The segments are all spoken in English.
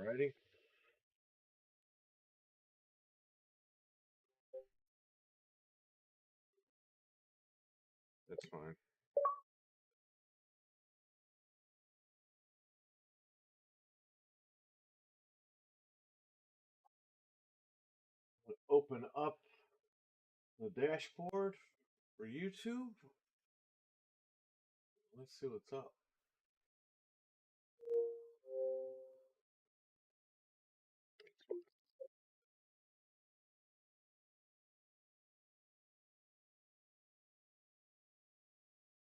Alrighty. That's fine. Open up the dashboard for YouTube. Let's see what's up.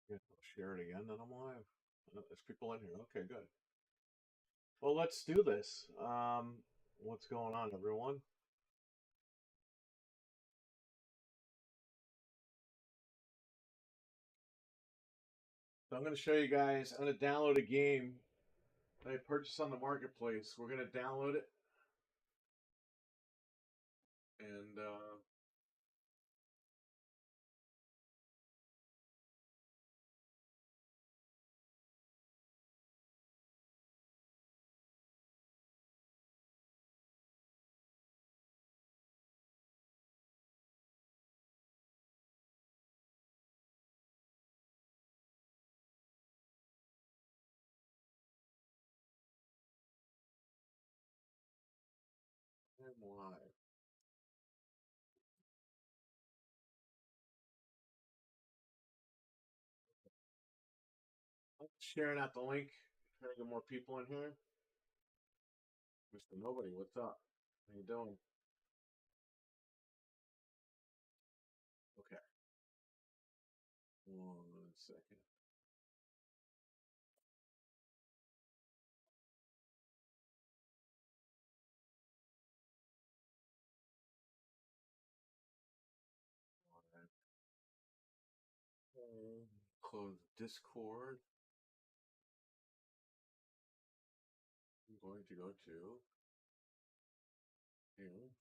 Yeah, I'll share it again, then I'm live. There's people in here. Okay, good. Well, let's do this. What's going on, everyone? So I'm going to show you guys. I'm going to download a game that I purchased on the marketplace. We're going to download it, and I'm live. I'm sharing out the link. Trying to get more people in here. Mr. Nobody, what's up? How you doing? Okay. 1 second. Close Discord. I'm going to go to here.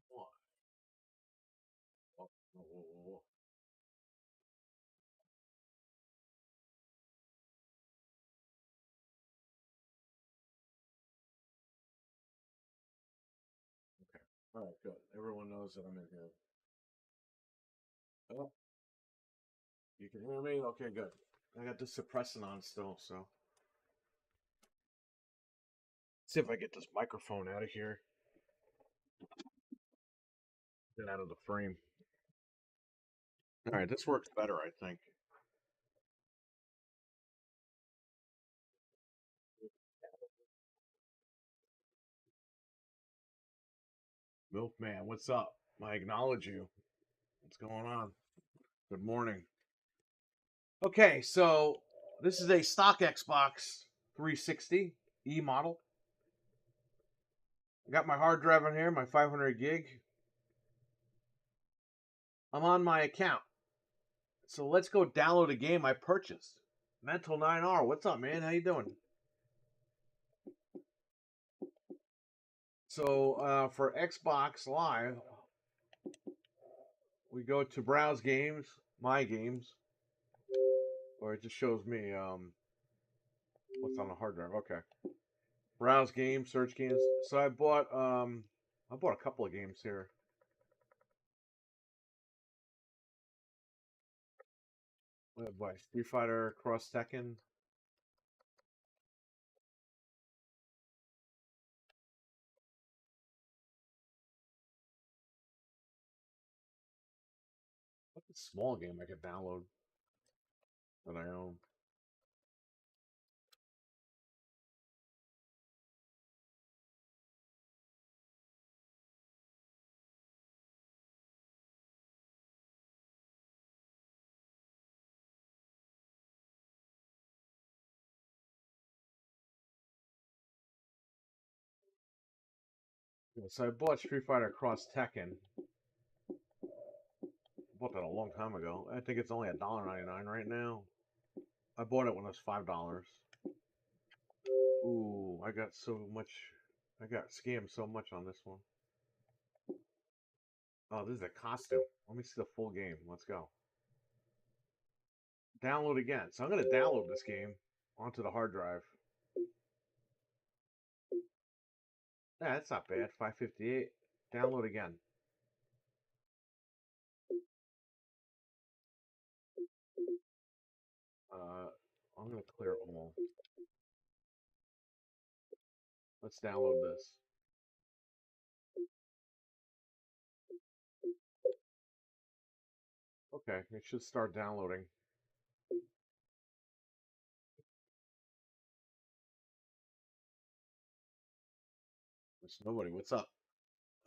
What? Oh, whoa, whoa, whoa, whoa. Okay. All right, good. Everyone knows that I'm in here. Oh, you can hear me? Okay, good. I got this suppressant on still, so. See if I get this microphone out of here. Get out of the frame. All right, this works better, I think. Milkman, what's up? I acknowledge you. What's going on? Good morning. Okay, so this is a stock Xbox 360 E model. I got my hard drive on here, my 500 gig. I'm on my account. So let's go download a game I purchased. Mental 9R, what's up, man? How you doing? So for Xbox Live, we go to Browse Games, My Games, or it just shows me what's on the hard drive. Okay. Browse games, search games. So I bought a couple of games here. What, Street Fighter Cross Tekken. What's a small game I could download that I own? Yeah, so I bought Street Fighter Cross Tekken. I bought that a long time ago. I think it's only $1.99 right now. I bought it when it was $5. Ooh, I got scammed so much on this one. Oh, this is a costume. Let me see the full game. Let's go. Download again. So I'm going to download this game onto the hard drive. Yeah, that's not bad. 558. Download again. I'm going to clear all. Let's download this. Okay, it should start downloading. It's nobody. What's up?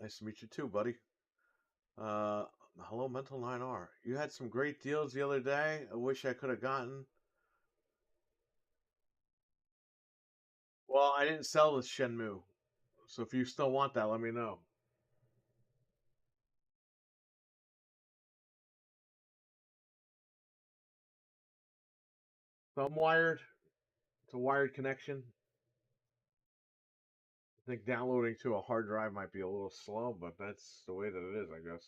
Nice to meet you too, buddy. Uh, hello, Mental 9R. You had some great deals the other day. I wish I could have gotten. Well, I didn't sell this Shenmue. So if you still want that, let me know. So I'm wired. It's a wired connection. I think downloading to a hard drive might be a little slow, but that's the way that it is, I guess.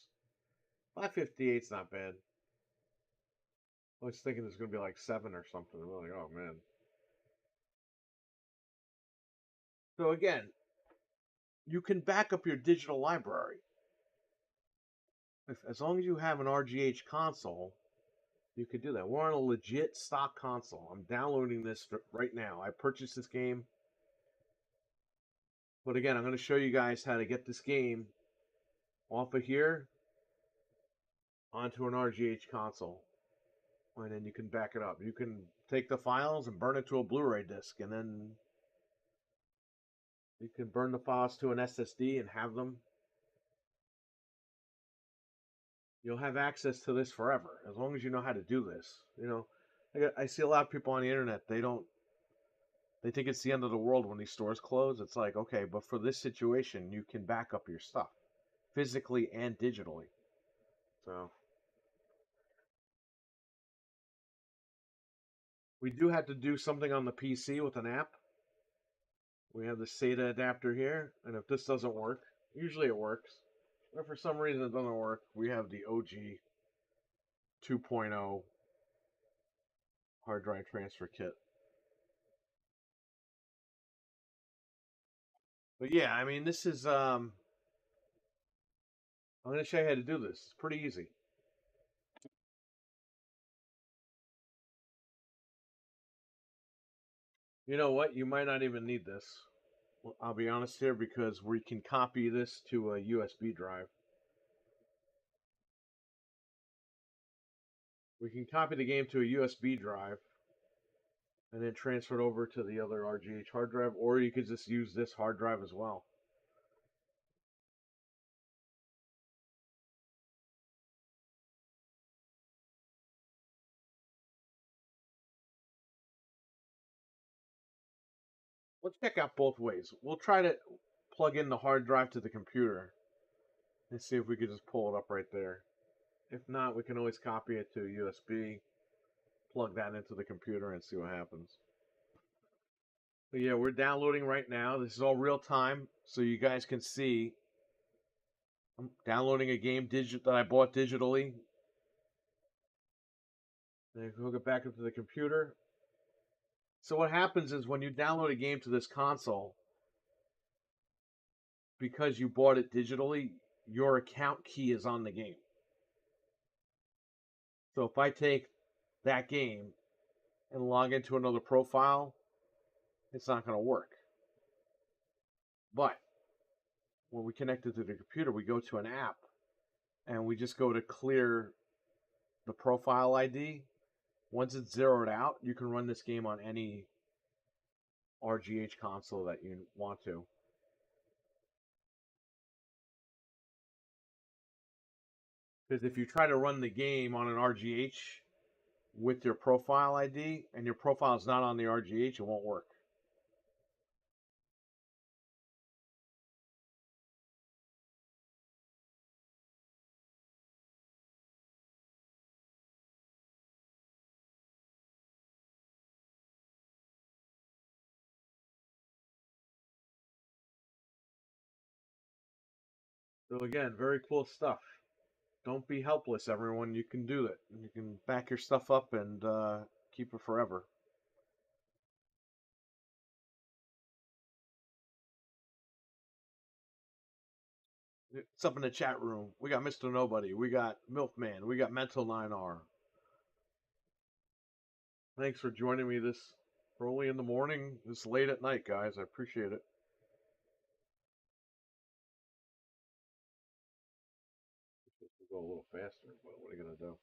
558's not bad. I was thinking it's going to be like 7 or something. I'm like, oh man. So again, you can back up your digital library. As long as you have an RGH console, you could do that. We're on a legit stock console. I'm downloading this right now. I purchased this game. But again, I'm going to show you guys how to get this game off of here onto an RGH console. And then you can back it up. You can take the files and burn it to a Blu-ray disc, and then you can burn the files to an SSD and have them. You'll have access to this forever, as long as you know how to do this. You know, I see a lot of people on the internet, they think it's the end of the world when these stores close. It's like, okay, but for this situation, you can back up your stuff physically and digitally. So we do have to do something on the PC with an app. We have the SATA adapter here, and if this doesn't work, usually it works. But if for some reason it doesn't work, we have the OG 2.0 hard drive transfer kit. But yeah, I mean, this is I'm going to show you how to do this. It's pretty easy. You know what? You might not even need this. Well, I'll be honest here, because we can copy this to a USB drive. We can copy the game to a USB drive and then transfer it over to the other RGH hard drive, or you could just use this hard drive as well. Let's check out both ways. We'll try to plug in the hard drive to the computer and see if we could just pull it up right there. If not, we can always copy it to USB, plug that into the computer, and see what happens. But yeah, we're downloading right now. This is all real time, so you guys can see. I'm downloading a game that I bought digitally. Then hook it back up to the computer. So what happens is when you download a game to this console, because you bought it digitally, your account key is on the game. So if I take that game and log into another profile, it's not going to work. But when we connect it to the computer, we go to an app and we just go to clear the profile ID. Once it's zeroed out, you can run this game on any RGH console that you want to. Because if you try to run the game on an RGH with your profile ID and your profile is not on the RGH, it won't work. So again, very cool stuff. Don't be helpless, everyone. You can do it. You can back your stuff up and keep it forever. It's up in the chat room. We got Mr. Nobody. We got Milkman. We got Mental 9R. Thanks for joining me this early in the morning, this late at night, guys. I appreciate it. It's supposed to go a little faster, but what are you going to do?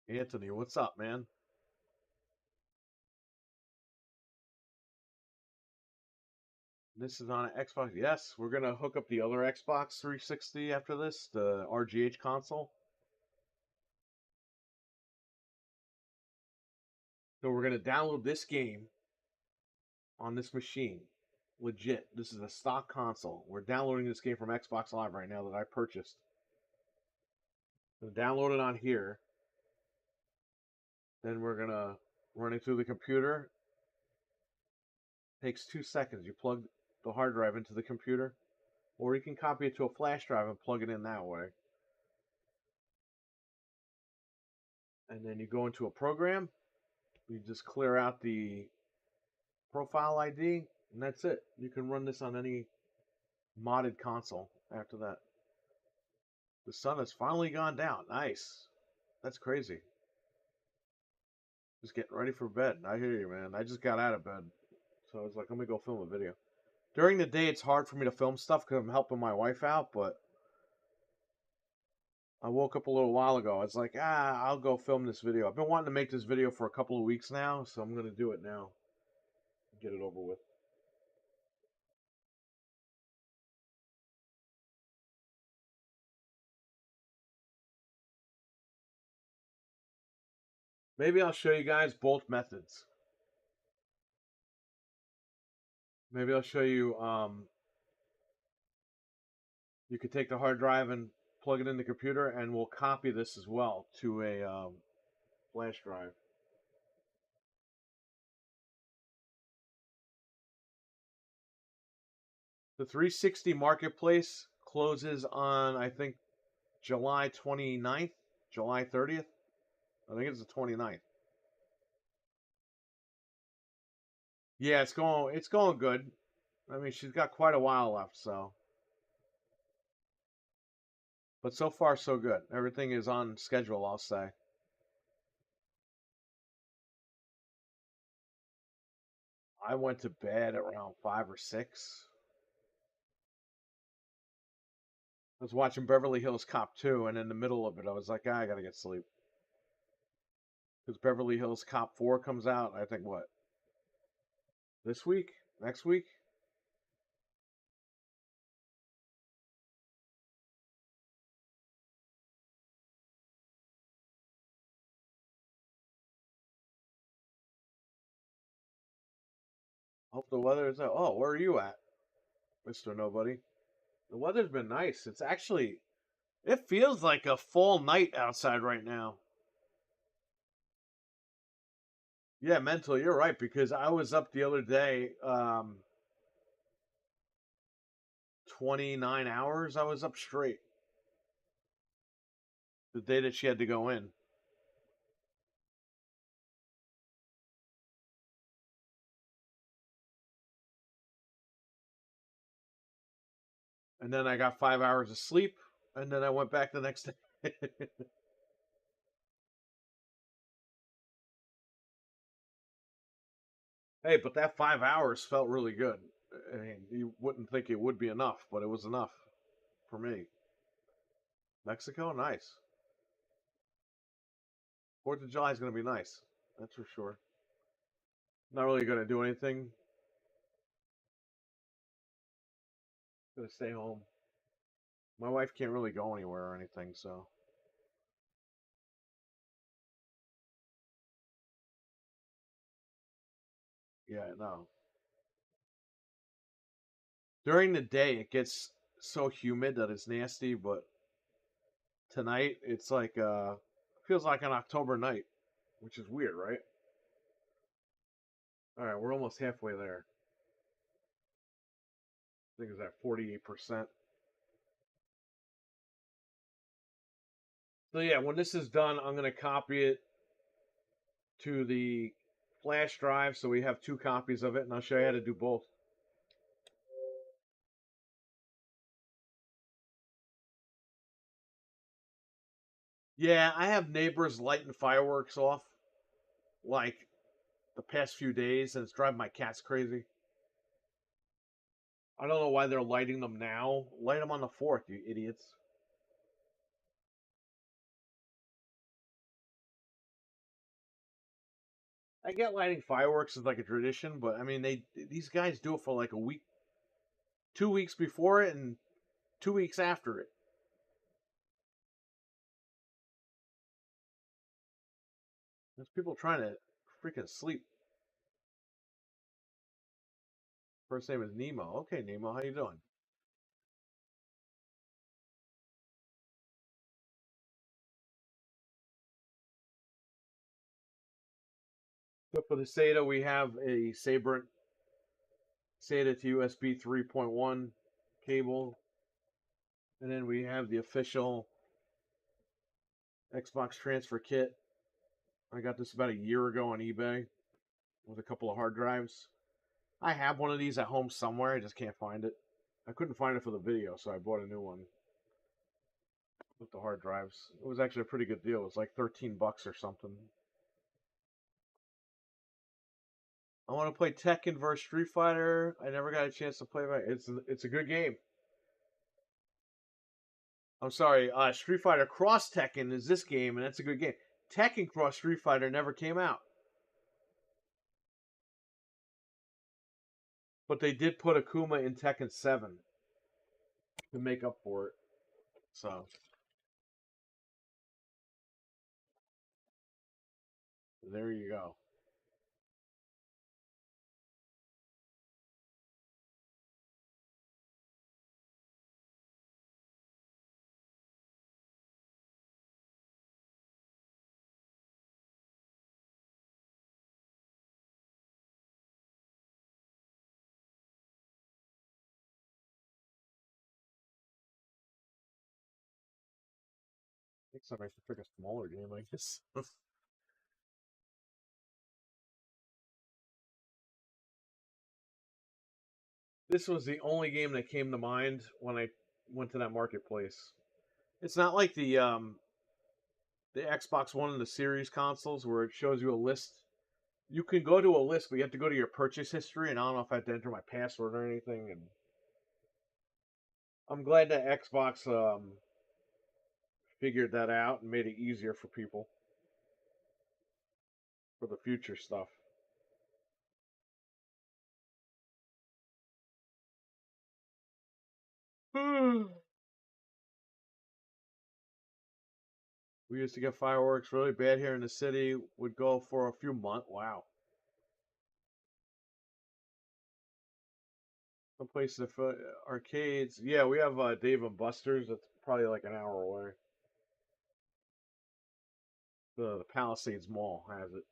Anthony, what's up, man? This is on an Xbox. Yes, we're gonna hook up the other Xbox 360 after this, the RGH console. So we're gonna download this game on this machine. Legit. This is a stock console. We're downloading this game from Xbox Live right now that I purchased. We'll download it on here. Then we're gonna run it through the computer. Takes 2 seconds. You plug the hard drive into the computer, or you can copy it to a flash drive and plug it in that way. And then you go into a program. You just clear out the profile ID, and that's it. You can run this on any modded console after that. The sun has finally gone down. Nice. That's crazy. Just getting ready for bed. I hear you, man. I just got out of bed. So I was like, let me go film a video. During the day, it's hard for me to film stuff because I'm helping my wife out, but I woke up a little while ago. I was like, I'll go film this video. I've been wanting to make this video for a couple of weeks now, so I'm going to do it now. Get it over with. Maybe I'll show you guys both methods. Maybe I'll show you, you could take the hard drive and plug it in the computer, and we'll copy this as well to a flash drive. The 360 Marketplace closes on, I think, July 29th, July 30th. I think it's the 29th. Yeah, it's going good. I mean, she's got quite a while left, so. But so far, so good. Everything is on schedule, I'll say. I went to bed around 5 or 6. I was watching Beverly Hills Cop 2, and in the middle of it, I was like, I gotta get sleep. Because Beverly Hills Cop 4 comes out, I think, what? This week? Next week? Hope the weather is out. Oh, where are you at, Mr. Nobody? The weather's been nice. It's actually, it feels like a fall night outside right now. Yeah, mental, you're right, because I was up the other day, 29 hours I was up straight. The day that she had to go in. And then I got 5 hours of sleep, and then I went back the next day. Hey, but that 5 hours felt really good. I mean, you wouldn't think it would be enough, but it was enough for me. Mexico, nice. 4th of July is going to be nice. That's for sure. Not really going to do anything. Going to stay home. My wife can't really go anywhere or anything, so. Yeah, no. During the day, it gets so humid that it's nasty, but tonight it's like feels like an October night, which is weird, right? All right, we're almost halfway there. I think it's at 48%. So yeah, when this is done, I'm gonna copy it to the flash drive, so we have 2 copies of it, and I'll show you how to do both. Yeah, I have neighbors lighting fireworks off like the past few days, and it's driving my cats crazy. I don't know why they're lighting them now. Light them on the 4th, you idiots. I get lighting fireworks as like a tradition, but I mean these guys do it for like a week, 2 weeks before it, and 2 weeks after it. There's people trying to freaking sleep. First name is Nemo. Okay, Nemo, how you doing? So for the SATA, we have a Sabrent SATA to USB 3.1 cable, and then we have the official Xbox transfer kit. I got this about a year ago on eBay with a couple of hard drives. I have one of these at home somewhere. I just can't find it. I couldn't find it for the video, so I bought a new one with the hard drives. It was actually a pretty good deal. It was like 13 bucks or something. I want to play Tekken vs Street Fighter. I never got a chance to play it. It's a good game. I'm sorry, Street Fighter Cross Tekken is this game, and that's a good game. Tekken Cross Street Fighter never came out, but they did put Akuma in Tekken 7 to make up for it. So there you go. Next time I should pick a smaller game like this. This was the only game that came to mind when I went to that marketplace. It's not like the Xbox One and the Series consoles where it shows you a list. You can go to a list, but you have to go to your purchase history, and I don't know if I have to enter my password or anything. And I'm glad that Xbox figured that out and made it easier for people for the future stuff. We used to get fireworks really bad here in the city. Would go for a few months. Wow. Some places for arcades. Yeah, we have Dave and Buster's. That's probably like an hour away. The Palisades Mall has it.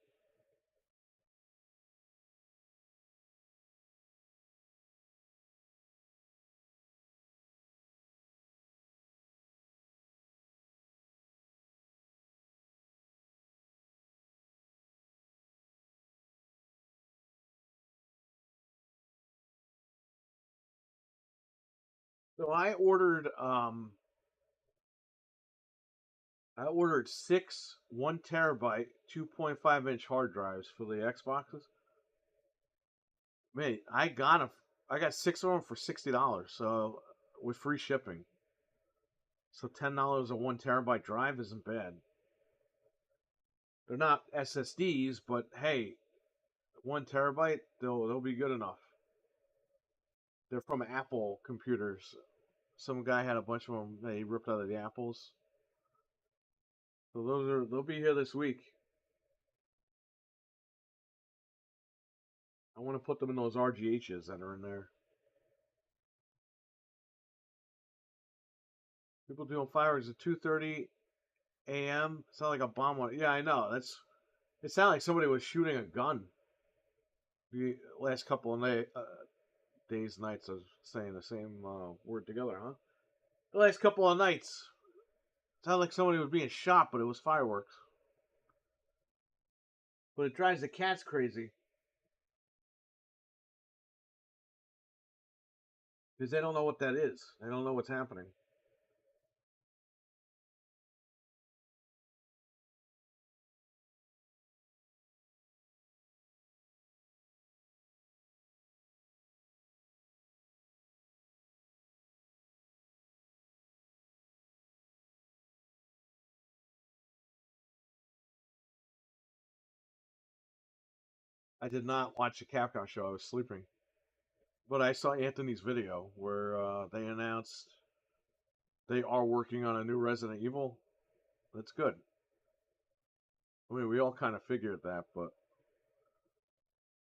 So I ordered 6 1 terabyte 2.5-inch hard drives for the Xboxes. Mate, I got 6 of them for $60, so with free shipping. So $10 a 1 terabyte drive isn't bad. They're not SSDs, but hey, 1 terabyte, they'll be good enough. They're from Apple computers. Some guy had a bunch of them that he ripped out of the apples. So they'll be here this week. I want to put them in those RGHs that are in there. People doing fireworks at 2:30 a.m. Sound like a bomb. Yeah, I know. It sounded like somebody was shooting a gun. The last couple of days, nights, I was saying the same word together, huh? The last couple of nights, it sounded like somebody was being shot, but it was fireworks. But it drives the cats crazy because they don't know what that is. They don't know what's happening. I did not watch the Capcom show. I was sleeping. But I saw Anthony's video where they announced they are working on a new Resident Evil. That's good. I mean, we all kind of figured that, but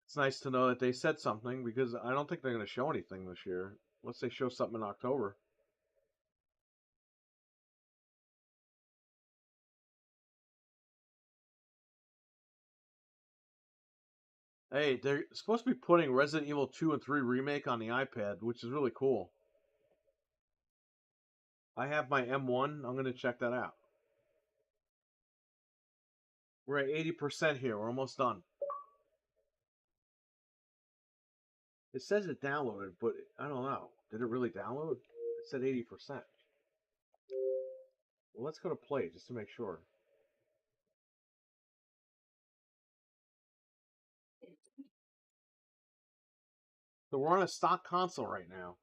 it's nice to know that they said something because I don't think they're going to show anything this year unless they show something in October. Hey, they're supposed to be putting Resident Evil 2 and 3 Remake on the iPad, which is really cool. I have my M1. I'm going to check that out. We're at 80% here. We're almost done. It says it downloaded, but I don't know. Did it really download? It said 80%. Well, let's go to play just to make sure. So we're on a stock console right now.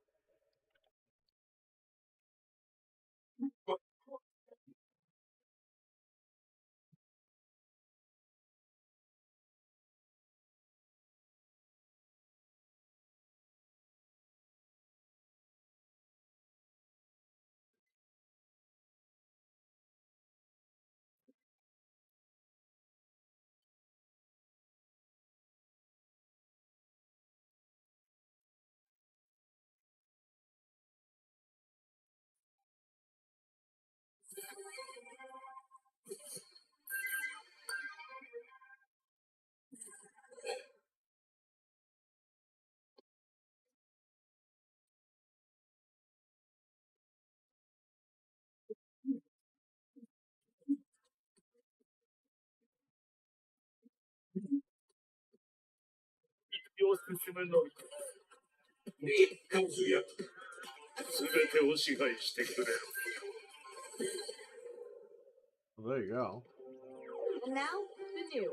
Well, there you go. And now, the news.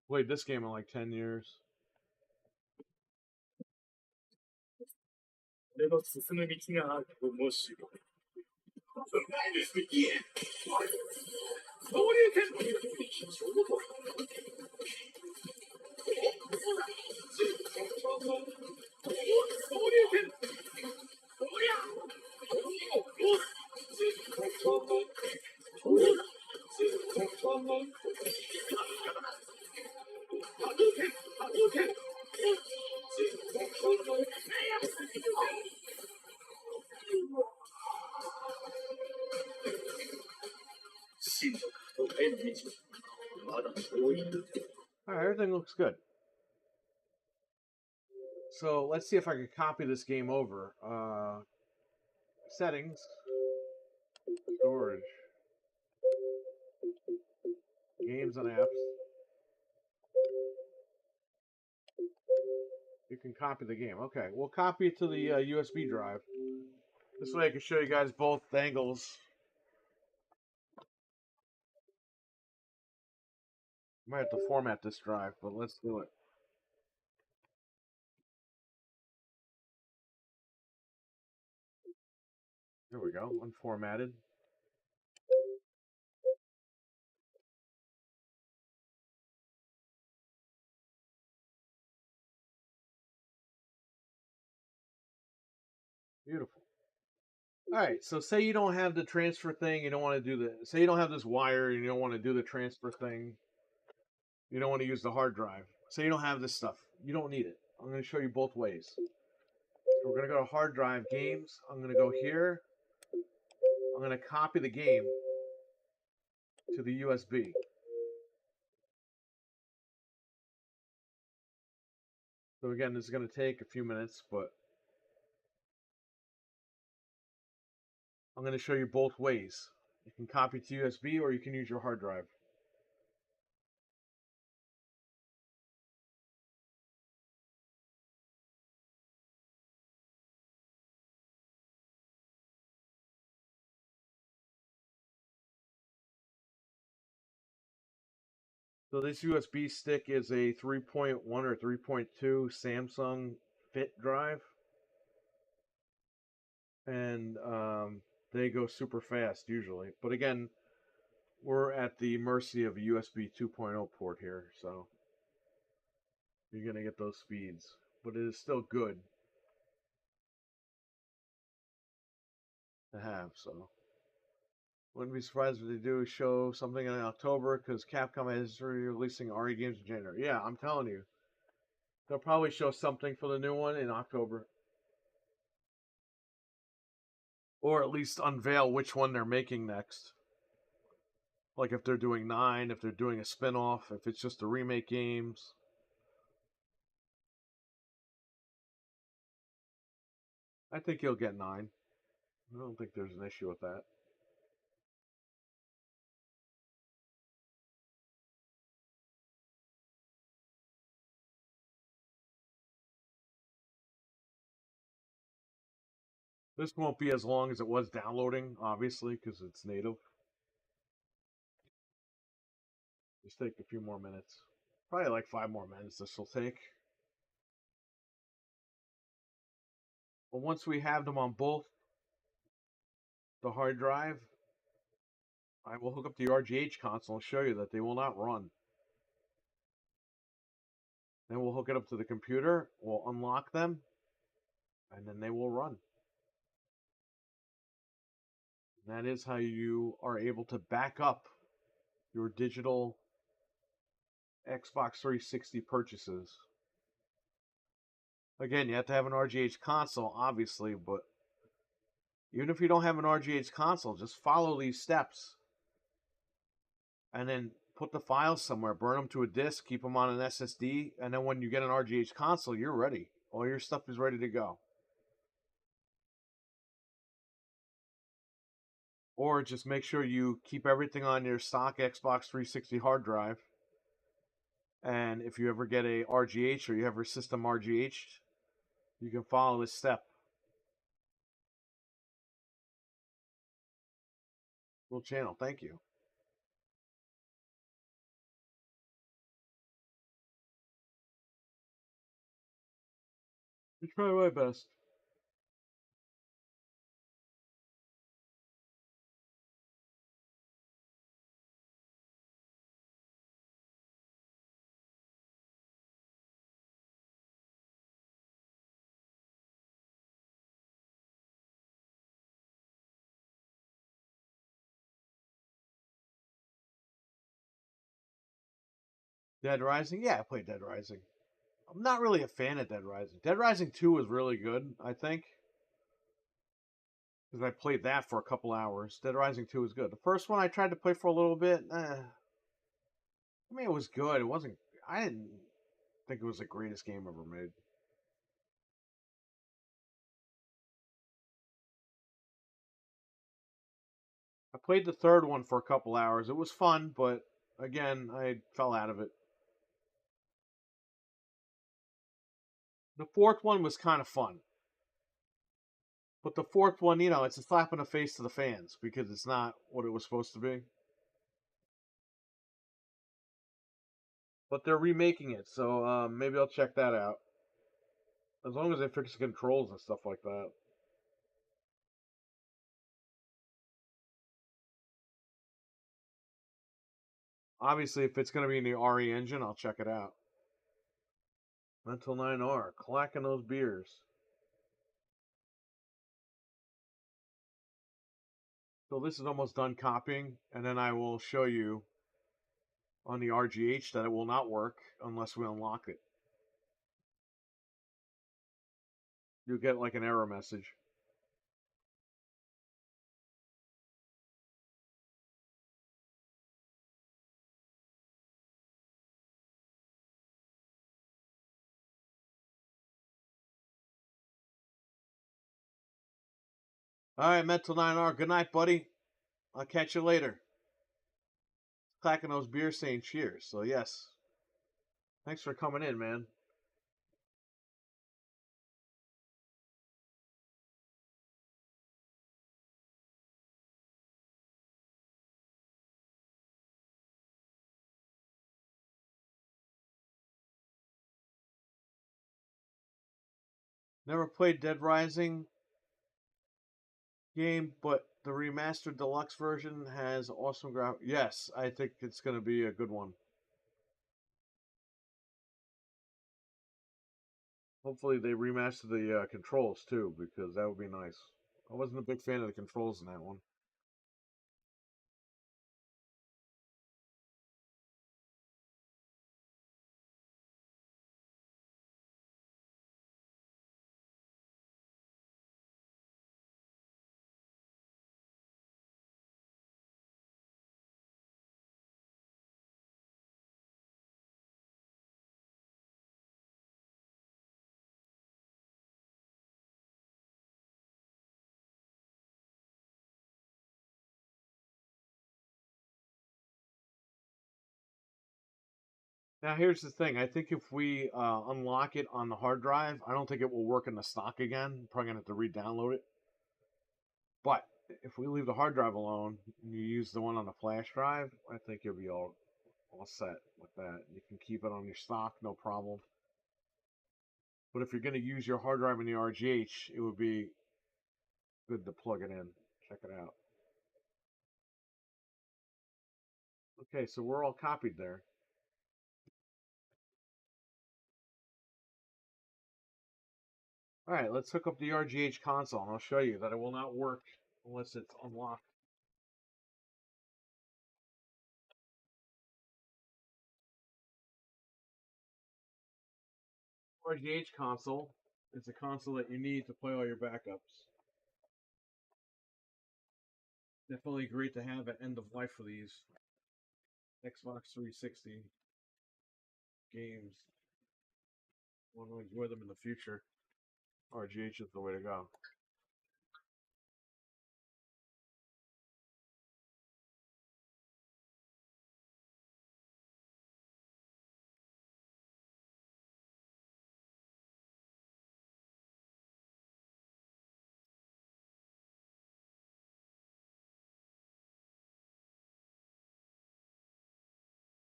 Played this game in like 10 years. Alright, everything looks good. So let's see if I can copy this game over. Settings, storage, games and apps. You can copy the game. Okay, we'll copy it to the USB drive. This way I can show you guys both angles. Might have to format this drive, but let's do it. There we go, unformatted. Beautiful. All right, so say you don't have the transfer thing, you don't want to do the, say you don't have this wire, and you don't want to do the transfer thing, you don't want to use the hard drive. Say you don't have this stuff, you don't need it. I'm going to show you both ways. So we're going to go to hard drive, games. I'm going to go here. I'm going to copy the game to the USB. So again, this is going to take a few minutes, but I'm going to show you both ways. You can copy to USB or you can use your hard drive. So this USB stick is a 3.1 or 3.2 Samsung Fit drive. And they go super fast usually. But again, we're at the mercy of a USB 2.0 port here, so you're going to get those speeds. But it is still good to have, so wouldn't be surprised if they do show something in October, because Capcom is releasing RE games in January. Yeah, I'm telling you. They'll probably show something for the new one in October. Or at least unveil which one they're making next. Like if they're doing 9, if they're doing a spin-off, if it's just the remake games. I think you'll get 9. I don't think there's an issue with that. This won't be as long as it was downloading, obviously, because it's native. Just take a few more minutes. Probably like 5 more minutes this will take. But once we have them on both the hard drive, I will hook up the RGH console and show you that they will not run. Then we'll hook it up to the computer, we'll unlock them, and then they will run. And that is how you are able to back up your digital Xbox 360 purchases. Again, you have to have an RGH console, obviously, but even if you don't have an RGH console, just follow these steps. And then put the files somewhere, burn them to a disk, keep them on an SSD, and then when you get an RGH console, you're ready. All your stuff is ready to go. Or just make sure you keep everything on your stock Xbox 360 hard drive. And if you ever get a RGH or you have your system RGH, you can follow this step. Little channel, thank you. I try my best. Dead Rising? Yeah, I played Dead Rising. I'm not really a fan of Dead Rising. Dead Rising 2 was really good, I think. Because I played that for a couple hours. Dead Rising 2 was good. The first one I tried to play for a little bit. I mean, it was good. It wasn't. I didn't think it was the greatest game ever made. I played the third one for a couple hours. It was fun, but again, I fell out of it. The fourth one was kind of fun. But the fourth one, it's a slap in the face to the fans because it's not what it was supposed to be. But they're remaking it, so maybe I'll check that out. As long as they fix the controls and stuff like that. Obviously, if it's going to be in the RE engine, I'll check it out. Mental 9R, clacking those beers. So this is almost done copying, and then I will show you on the RGH that it will not work unless we unlock it. You'll get like an error message. All right, Mental 9R. Good night, buddy. I'll catch you later. Clacking those beers saying cheers. So, yes. Thanks for coming in, man. Never played Dead Rising game, but the remastered deluxe version has awesome graphics. Yes, I think it's going to be a good one. Hopefully they remaster the controls too, because that would be nice. I wasn't a big fan of the controls in that one. Now here's the thing. I think if we unlock it on the hard drive, I don't think it will work in the stock again. Probably gonna have to re-download it. But if we leave the hard drive alone and you use the one on the flash drive, I think you'll be all set with that. You can keep it on your stock, no problem. But if you're going to use your hard drive in the RGH, it would be good to plug it in. Check it out. Okay, so we're all copied there. All right, let's hook up the RGH console, and I'll show you that it will not work unless it's unlocked. RGH console is a console that you need to play all your backups. Definitely great to have at end of life for these Xbox 360 games. Want to enjoy them in the future. RGH is the way to go.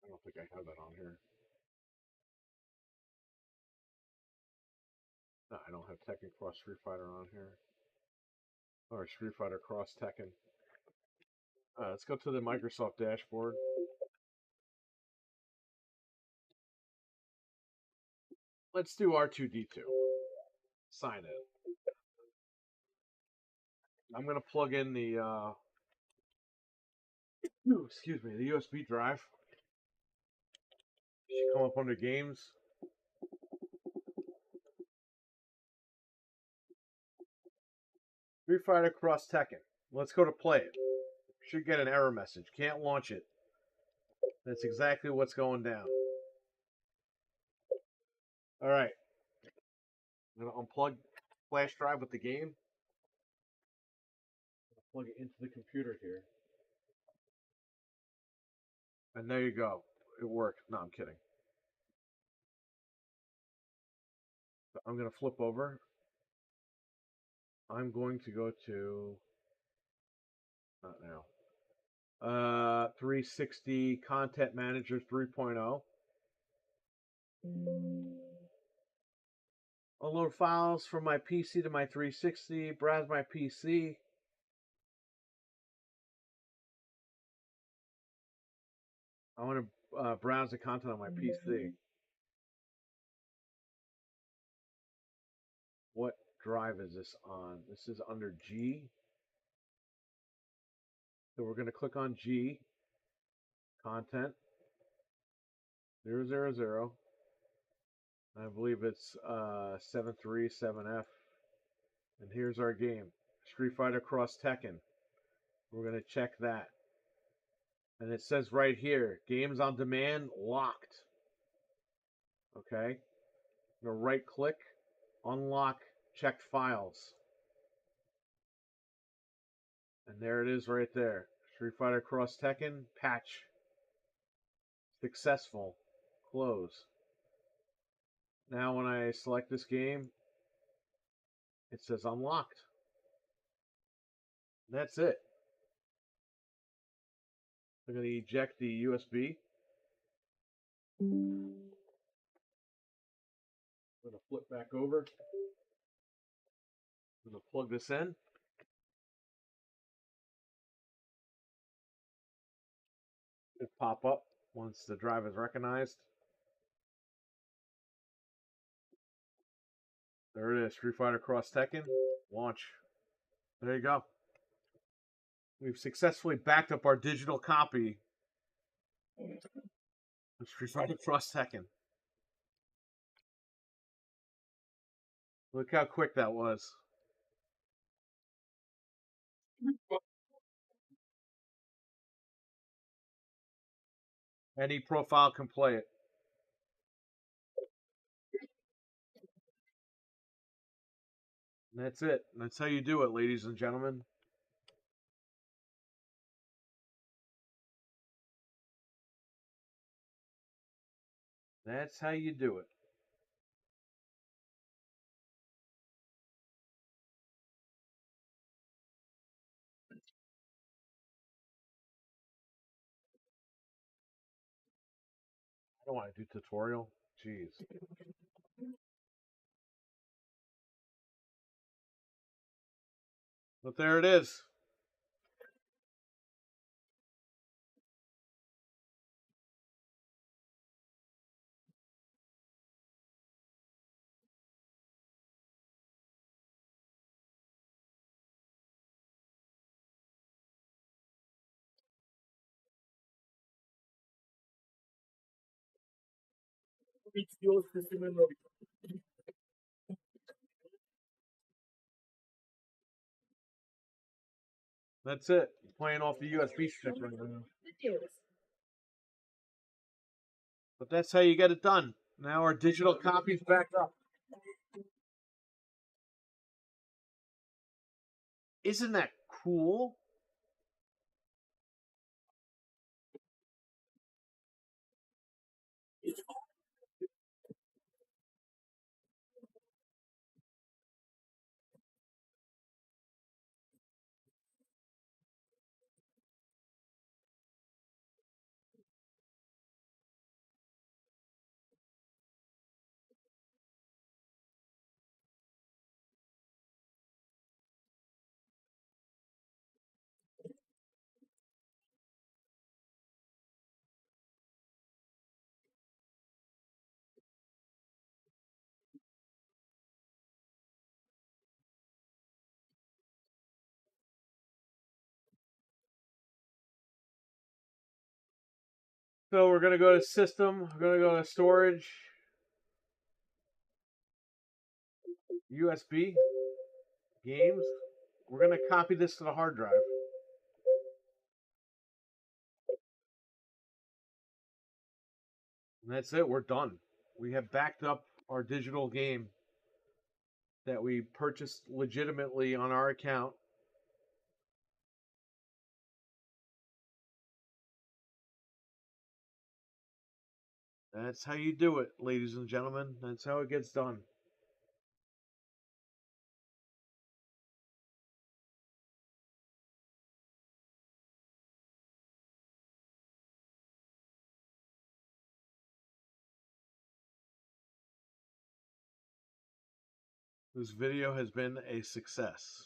I don't think I have that on here. No, I don't have Tekken Cross Street Fighter on here. Or Street Fighter Cross Tekken. Let's go to the Microsoft dashboard. Let's do R2D2. Sign in. I'm going to plug in the, excuse me, the USB drive. Should come up under games. Street Fighter Cross Tekken. Let's go to play it. Should get an error message. Can't launch it. That's exactly what's going down. All right. I'm going to unplug flash drive with the game. Plug it into the computer here. And there you go. It worked. No, I'm kidding. So I'm going to flip over. I'm going to go to, not now, 360 Content Manager 3.0. Unload files from my PC to my 360. Browse my PC. I want to browse the content on my PC. What drive is this on? This is under G. So we're going to click on G, content, 000. I believe it's 737F. And here's our game, Street Fighter Cross Tekken. We're going to check that. And it says right here, games on demand locked. Okay. I'm going to right click, unlock checked files. And there it is right there. Street Fighter Cross Tekken, patch. Successful. Close. Now when I select this game, it says unlocked. That's it. I'm going to eject the USB. I'm going to flip back over. I'm going to plug this in. It pop up once the drive is recognized. There it is, Street Fighter Cross Tekken. Launch. There you go. We've successfully backed up our digital copy of Street Fighter Cross Tekken. Look how quick that was. Any profile can play it. And that's it. That's how you do it, ladies and gentlemen. That's how you do it. I don't want to do tutorial. Jeez. But there it is. That's it. Playing off the USB stick right now. But that's how you get it done. Now our digital copy's backed up. Isn't that cool? So we're going to go to system. We're going to go to storage. USB. Games. We're going to copy this to the hard drive. And that's it. We're done. We have backed up our digital game that we purchased legitimately on our account. That's how you do it, ladies and gentlemen. That's how it gets done. This video has been a success.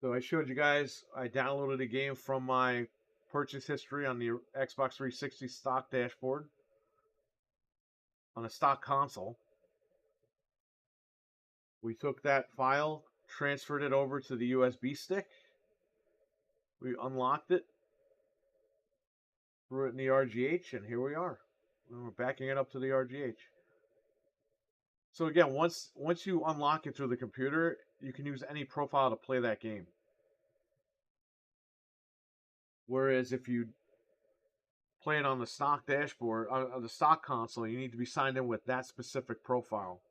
So I showed you guys, I downloaded a game from my purchase history on the Xbox 360 stock dashboard on a stock console. We took that file, transferred it over to the USB stick. We unlocked it, threw it in the RGH, and here we are. We're backing it up to the RGH. So again, once you unlock it through the computer, you can use any profile to play that game. Whereas if you play it on the stock dashboard, on the stock console, you need to be signed in with that specific profile.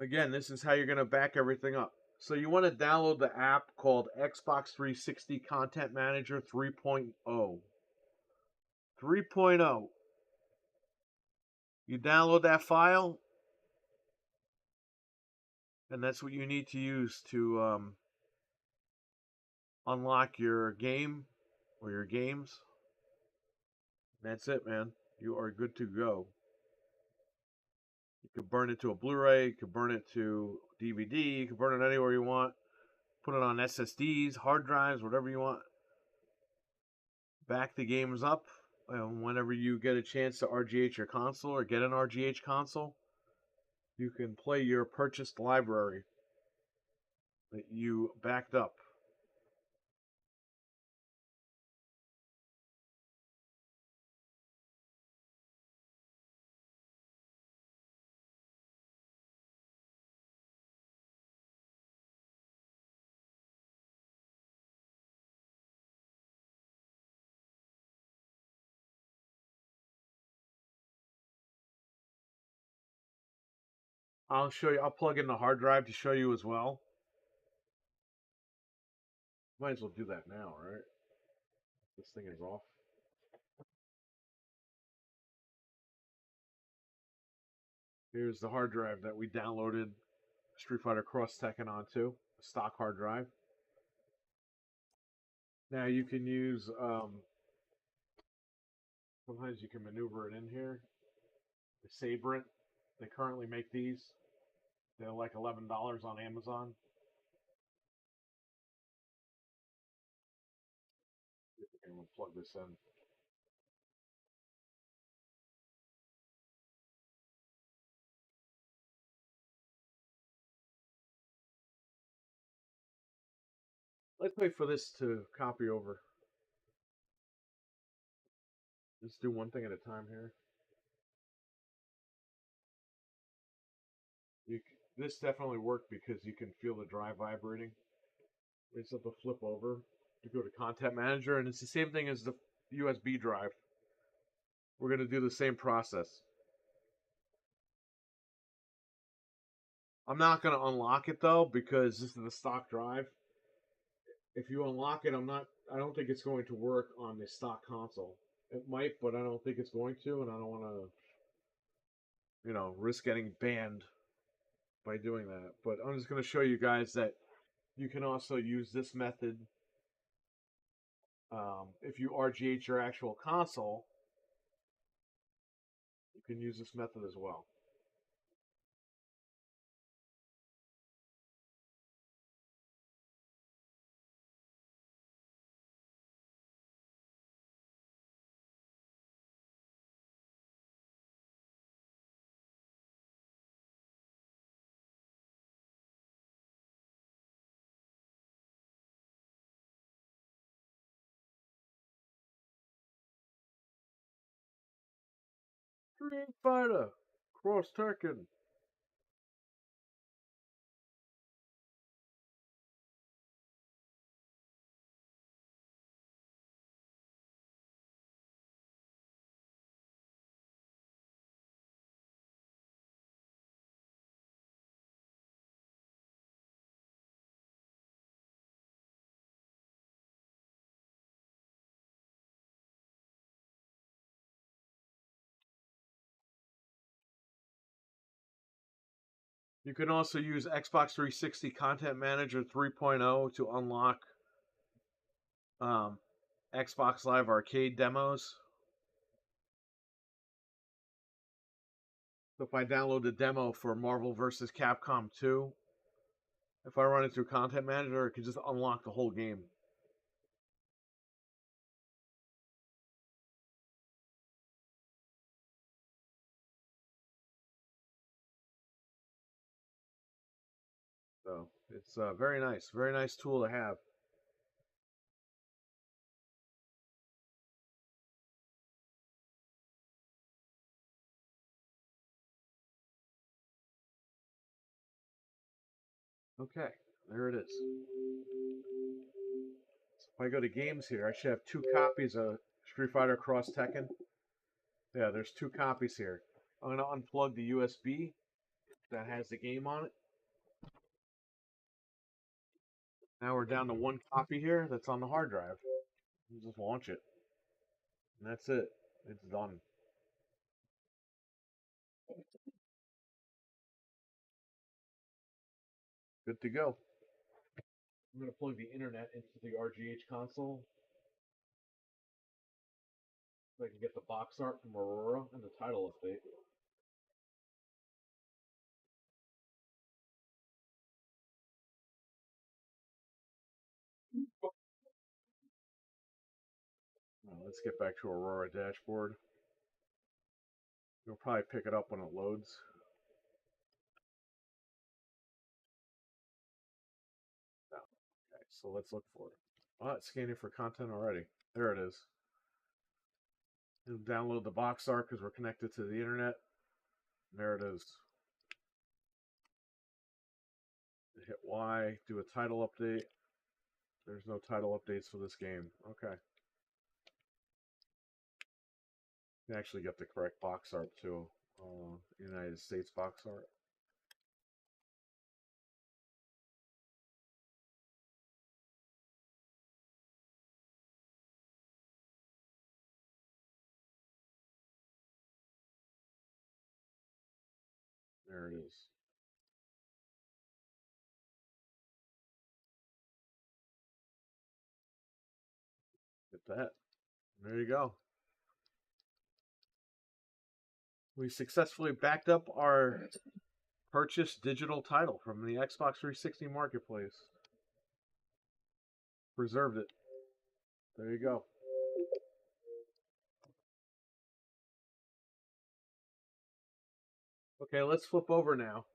Again, this is how you're going to back everything up. So you want to download the app called Xbox 360 Content Manager 3.0. 3.0. You download that file, and that's what you need to use to unlock your game or your games. That's it, man. You are good to go. You could burn it to a Blu-ray, you could burn it to DVD, you could burn it anywhere you want. Put it on SSDs, hard drives, whatever you want. Back the games up, and whenever you get a chance to RGH your console or get an RGH console, you can play your purchased library that you backed up. I'll show you. I'll plug in the hard drive to show you as well. Might as well do that now, right? This thing is off. Here's the hard drive that we downloaded Street Fighter Cross Tekken onto, a stock hard drive. Now you can use, sometimes you can maneuver it in here. The Sabrent, they currently make these. They're like $11 on Amazon. And we'll plug this in. Let's wait for this to copy over. Let's do one thing at a time here. This definitely worked because you can feel the drive vibrating. We just have to flip over to go to Content Manager, and it's the same thing as the USB drive. We're going to do the same process. I'm not going to unlock it though because this is the stock drive. If you unlock it, I don't think it's going to work on the stock console. It might, but I don't think it's going to, and I don't want to, risk getting banned by doing that. But I'm just going to show you guys that you can also use this method if you RGH your actual console. You can use this method as well. Street Fighter Cross Tekken. You can also use Xbox 360 Content Manager 3.0 to unlock Xbox Live Arcade demos. So if I download the demo for Marvel vs. Capcom 2, if I run it through Content Manager, it could just unlock the whole game. So it's very nice tool to have. Okay, there it is. So if I go to games here, I should have 2 copies of Street Fighter Cross Tekken. Yeah, there's 2 copies here. I'm gonna unplug the USB that has the game on it. Now we're down to 1 copy here that's on the hard drive. You just launch it. And that's it. It's done. Good to go. I'm going to plug the internet into the RGH console so I can get the box art from Aurora and the title update. Let's get back to Aurora dashboard. You'll probably pick it up when it loads. No. Okay, so let's look for it. Oh, it's scanning for content already. There it is. You'll download the box art because we're connected to the internet. There it is. Hit Y, do a title update. There's no title updates for this game. Okay. You can actually get the correct box art too. United States box art. There it is. Get that. There you go. We successfully backed up our purchased digital title from the Xbox 360 marketplace. Preserved it. There you go. Okay, let's flip over now.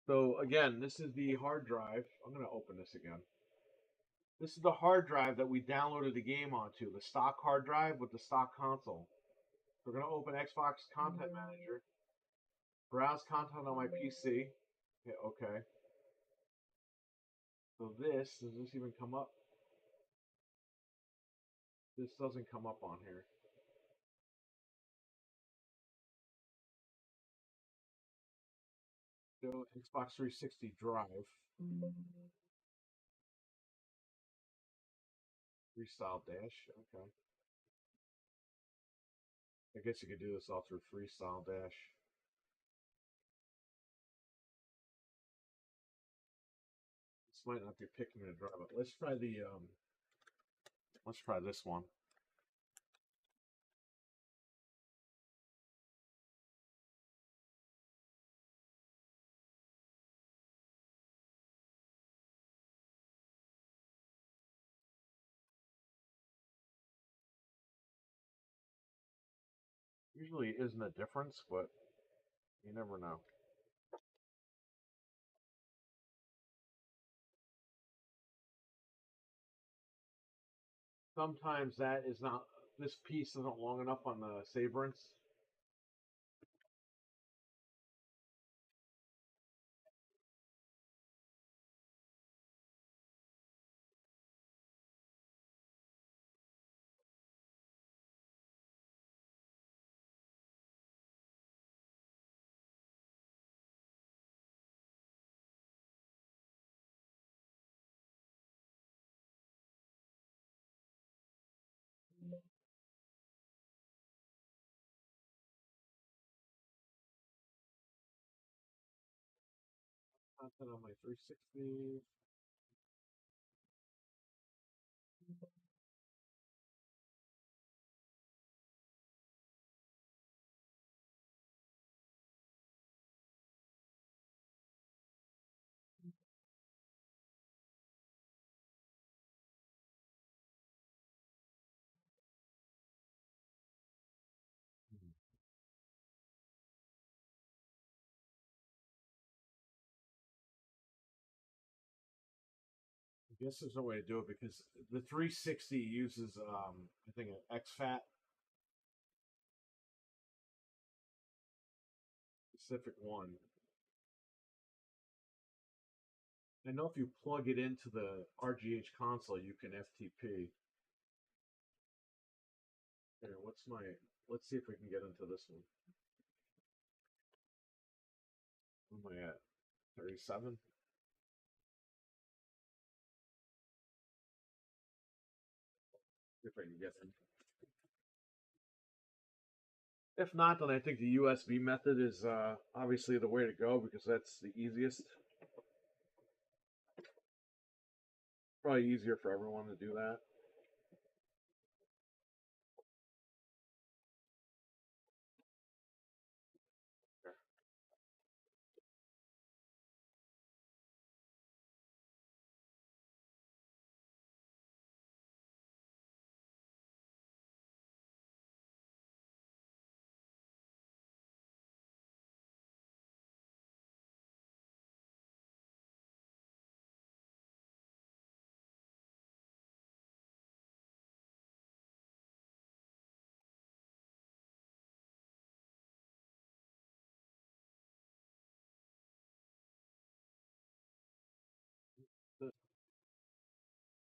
So again, this is the hard drive. I'm going to open this again. This is the hard drive that we downloaded the game onto, the stock hard drive with the stock console. We're going to open Xbox Content Manager, browse content on my PC. Hit OK. So does this even come up? This doesn't come up on here. Go Xbox 360 drive. Freestyle dash. Okay. I guess you could do this all through Freestyle dash. This might not be picking the drive, but let's try the let's try this one. Usually isn't a difference, but you never know. Sometimes that is not, this piece isn't long enough on the Sabrents. Content on my 360. guess there's no way to do it because the 360 uses I think an exFAT specific one. I know if you plug it into the RGH console, you can FTP. Here, what's my? Let's see if we can get into this one. Where am I at? 37. If I can get in. If not, then I think the USB method is obviously the way to go because that's the easiest. Probably easier for everyone to do that.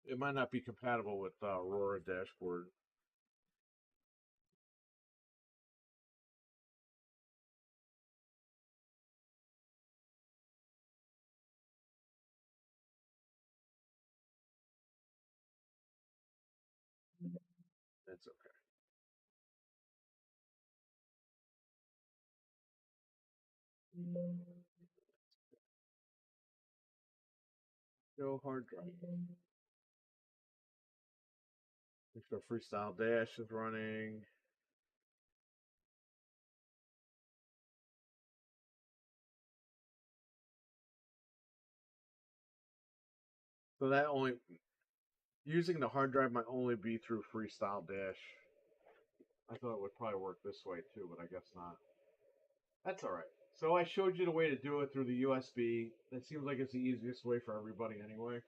It might not be compatible with Aurora dashboard. That's okay. Go hard drive. Make sure Freestyle Dash is running. So that only using the hard drive might only be through Freestyle Dash. I thought it would probably work this way too, but I guess not. That's all right. So I showed you the way to do it through the USB. That seems like it's the easiest way for everybody anyway.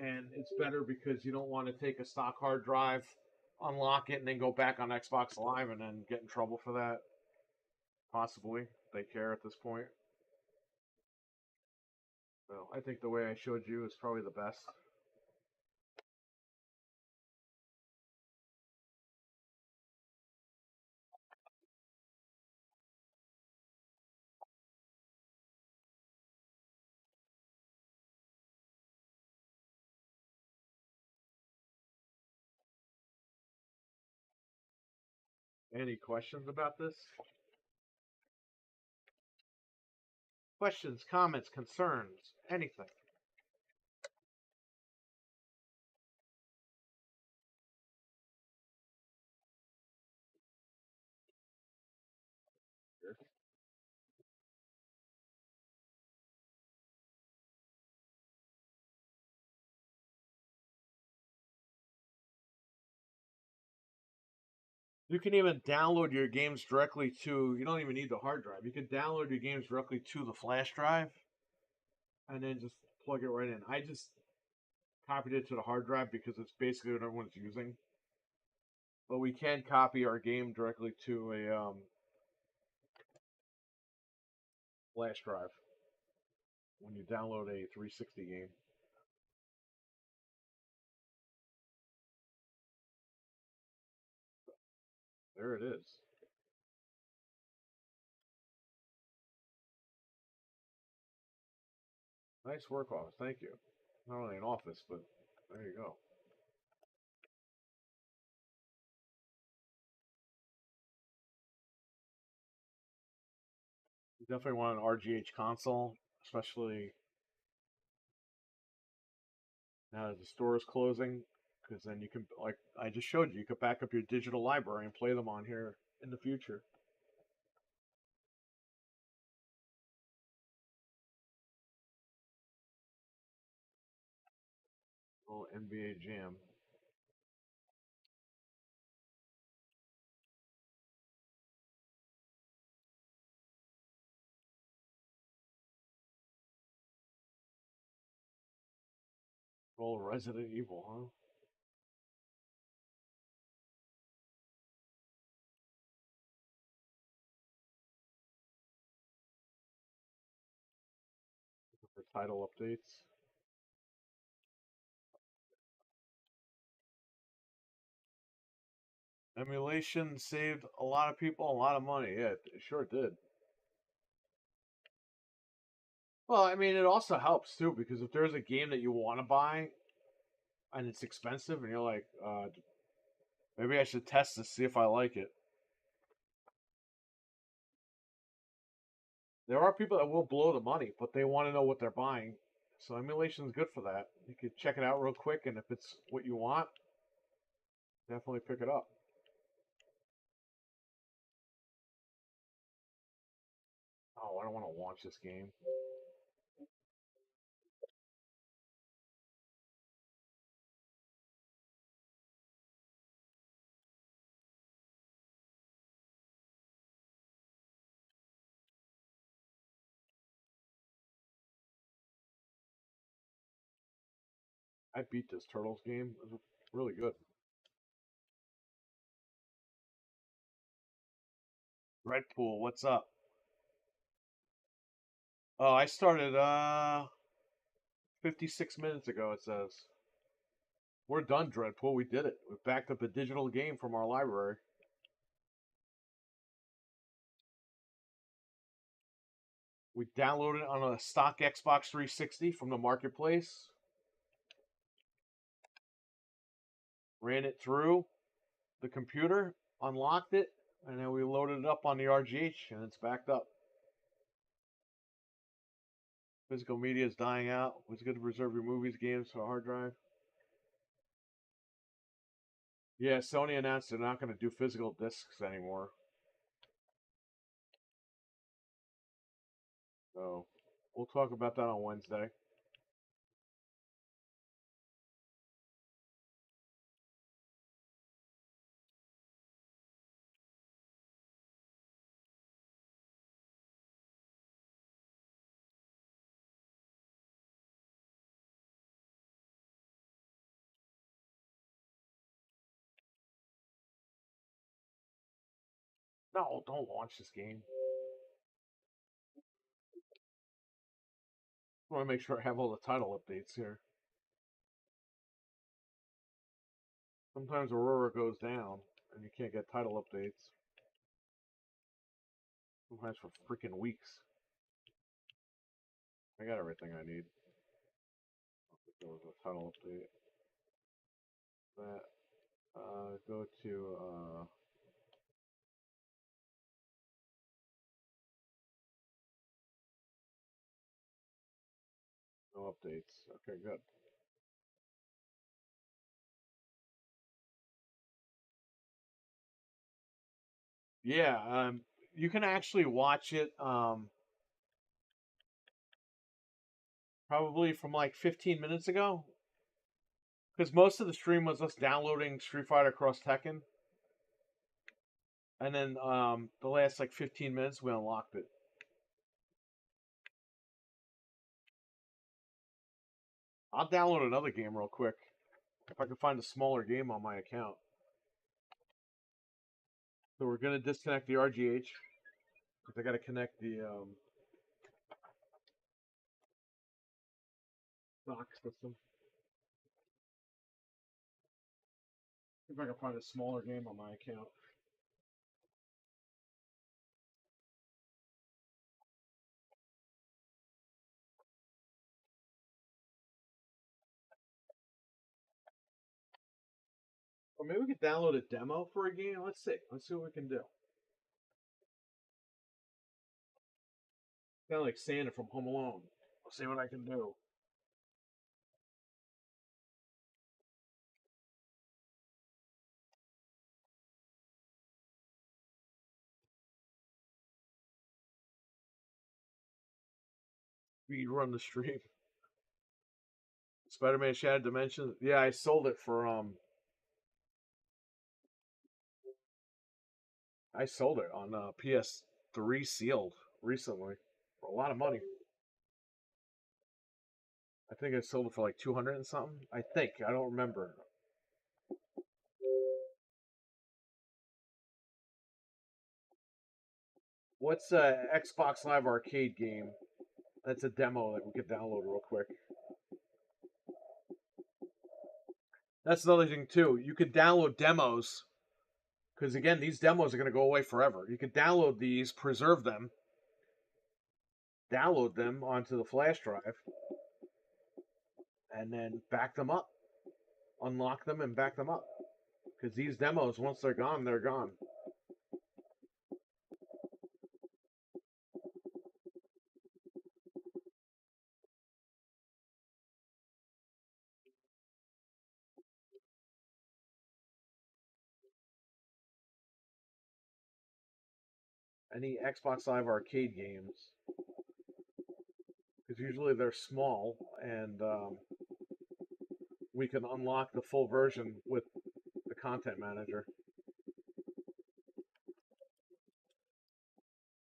And it's better because you don't want to take a stock hard drive, unlock it, and then go back on Xbox Live and then get in trouble for that. Possibly. They care at this point. So I think the way I showed you is probably the best. Any questions about this? Questions, comments, concerns, anything? You can even download your games directly to, you don't even need the hard drive. You can download your games directly to the flash drive and then just plug it right in. I just copied it to the hard drive because it's basically what everyone's using. But we can copy our game directly to a flash drive when you download a 360 game. There it is. Nice work, Office. Thank you. Not only an office, but there you go. You definitely want an RGH console, especially now that the store is closing, because then you can, like I just showed you, you could back up your digital library and play them on here in the future. Little NBA Jam. Old Resident Evil, huh? For title updates. Emulation saved a lot of people a lot of money. Yeah, it sure did. Well, I mean, it also helps too because if there's a game that you want to buy and it's expensive, and you're like, maybe I should test to see if I like it. There are people that will blow the money, but they want to know what they're buying. So emulation is good for that. You can check it out real quick, and if it's what you want, definitely pick it up. Oh, I don't want to launch this game. I beat this Turtles game. It was really good. Redpool, what's up? Oh, I started 56 minutes ago, it says. We're done, Dreadpool. We did it. We backed up a digital game from our library. We downloaded it on a stock Xbox 360 from the marketplace. Ran it through the computer, unlocked it, and then we loaded it up on the RGH, and it's backed up. Physical media is dying out. It's good to preserve your movies, games for a hard drive. Yeah, Sony announced they're not going to do physical discs anymore. So we'll talk about that on Wednesday. No, don't launch this game. I want to make sure I have all the title updates here. Sometimes Aurora goes down and you can't get title updates. Sometimes for freaking weeks. I got everything I need. There was a title update. That go to no updates. Okay, good. Yeah, you can actually watch it probably from like 15 minutes ago. Because most of the stream was us downloading Street Fighter Cross Tekken. And then the last like 15 minutes we unlocked it. I'll download another game real quick. If I can find a smaller game on my account. So we're going to disconnect the RGH. Because I got to connect the dock system. See if I can find a smaller game on my account. Or maybe we could download a demo for a game. Let's see. Let's see what we can do. Kind of like Santa from Home Alone. I'll see what I can do. We can run the stream. Spider-Man Shattered Dimensions. Yeah, I sold it for I sold it on PS3 sealed recently for a lot of money. I think I sold it for like 200 and something. I think. I don't remember. What's a Xbox Live Arcade game? That's a demo that we could download real quick. That's another thing too. You could download demos because again, these demos are going to go away forever. You could download these, preserve them, download them onto the flash drive, and then back them up. Unlock them and back them up. Because these demos, once they're gone, they're gone. Any Xbox Live Arcade games, because usually they're small, and we can unlock the full version with the content manager.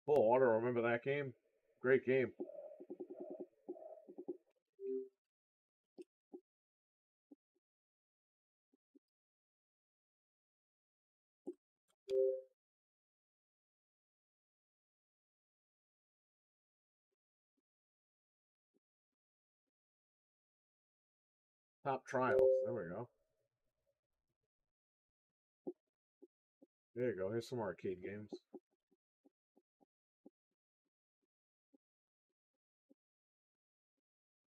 Full Auto, remember that game? Great game. Top Trials. There we go. There you go. Here's some arcade games.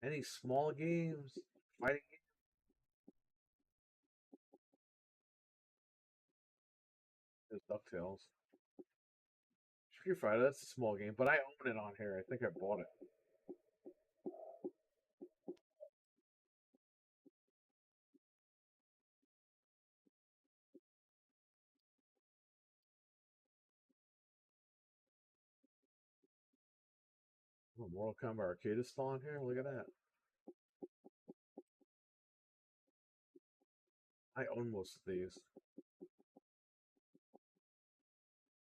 Any small games? Fighting games? There's DuckTales. Street Fighter, that's a small game, but I own it on here. I think I bought it. Oh, Mortal Kombat Arcade is still on here? Look at that. I own most of these.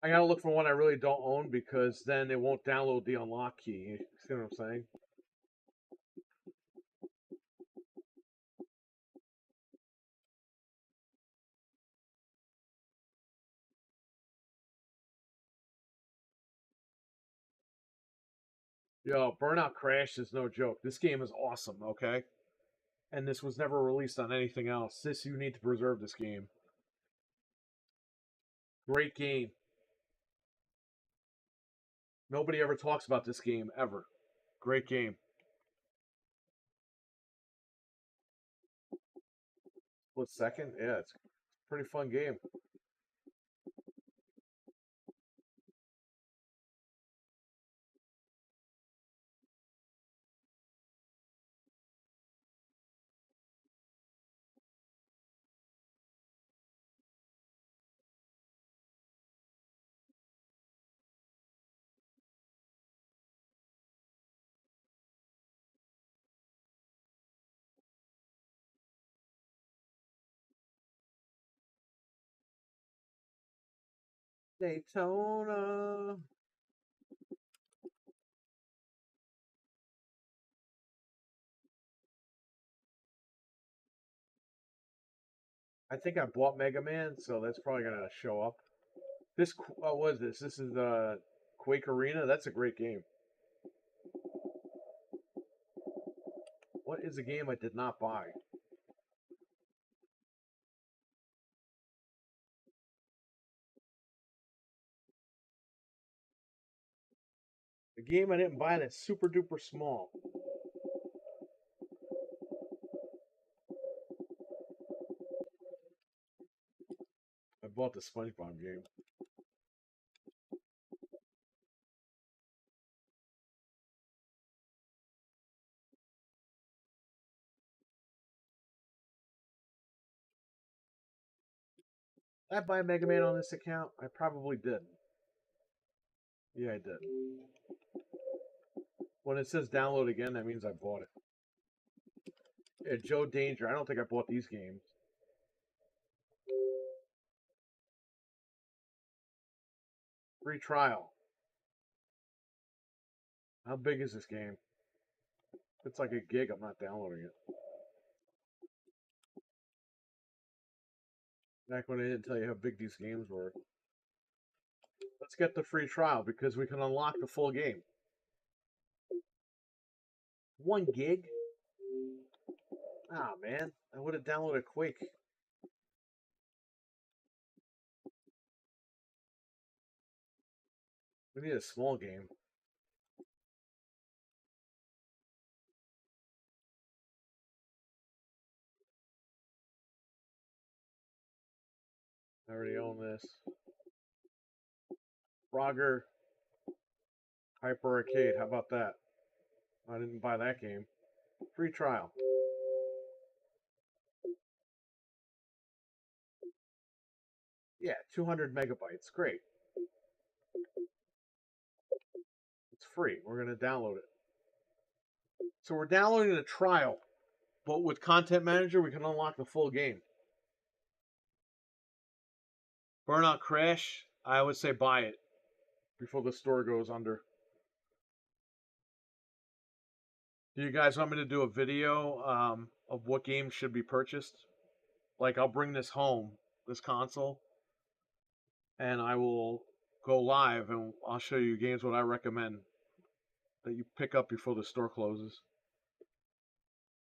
I gotta look for one I really don't own because then it won't download the unlock key. You see what I'm saying? Yo, Burnout Crash is no joke. This game is awesome, okay? And this was never released on anything else. You need to preserve this game. Great game. Nobody ever talks about this game, ever. Great game. Split second? Yeah, it's a pretty fun game. Daytona. I think I bought Mega Man, so that's probably gonna show up. This what was this? This is Quake Arena. That's a great game. What is a game I did not buy? The game I didn't buy that's super duper small. I bought the SpongeBob game. Did I buy Mega Man on this account? I probably did. Yeah, I did. When it says download again, that means I bought it. Yeah, Joe Danger. I don't think I bought these games. Free trial. How big is this game? If it's like a gig, I'm not downloading it. Back when I didn't tell you how big these games were. Let's get the free trial because we can unlock the full game. 1 gig? Ah, man. I would have downloaded Quake. We need a small game. I already own this. Frogger Hyper Arcade. How about that? I didn't buy that game. Free trial. Yeah, 200 megabytes. Great. It's free. We're going to download it. So we're downloading a trial, but with Content Manager, we can unlock the full game. Burnout Crash, I would say buy it before the store goes under. Do you guys want me to do a video of what games should be purchased? Like, I'll bring this home, this console, and I will go live and I'll show you games what I recommend that you pick up before the store closes.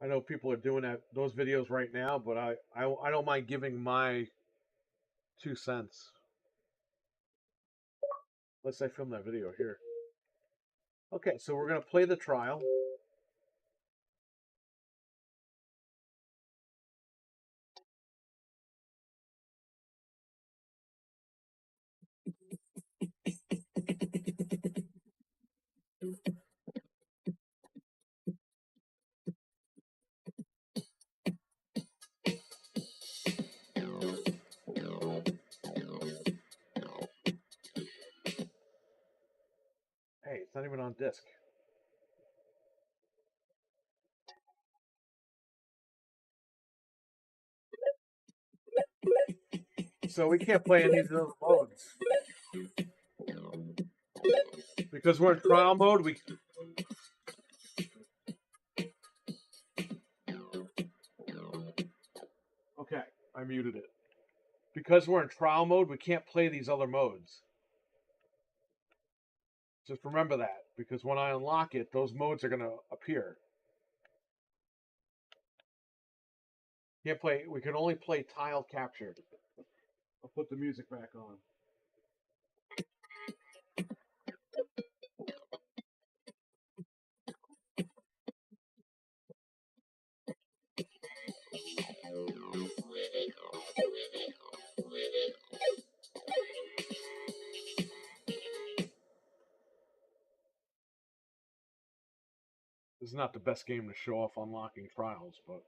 I know people are doing those videos right now, but I don't mind giving my 2 cents. Let's say film that video here. Okay, so we're going to play the trial. Hey, it's not even on disc. So we can't play any of those modes. Because we're in trial mode, we... Okay, I muted it. Because we're in trial mode, we can't play these other modes. Just remember that, because when I unlock it, those modes are going to appear. Can't play. We can only play tile capture. I'll put the music back on. This is not the best game to show off unlocking trials, but...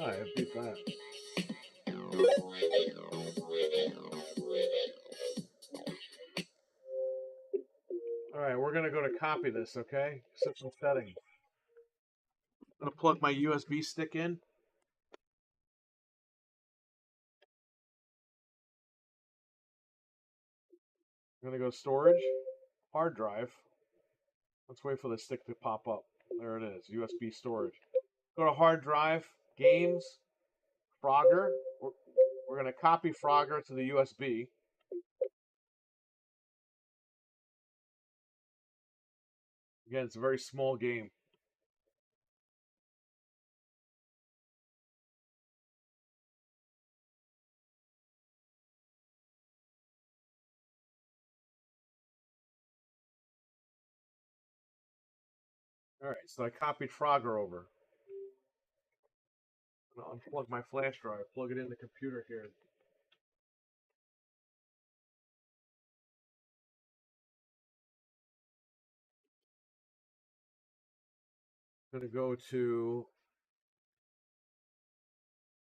I beat that. Alright, we're going to go to copy this, okay? System settings. I'm going to plug my USB stick in. I'm going to go storage, hard drive. Let's wait for the stick to pop up. There it is, USB storage. Go to hard drive, games, Frogger. We're going to copy Frogger to the USB. Again, it's a very small game. Alright, so I copied Frogger over. I'm gonna unplug my flash drive, plug it in the computer here. I'm gonna go to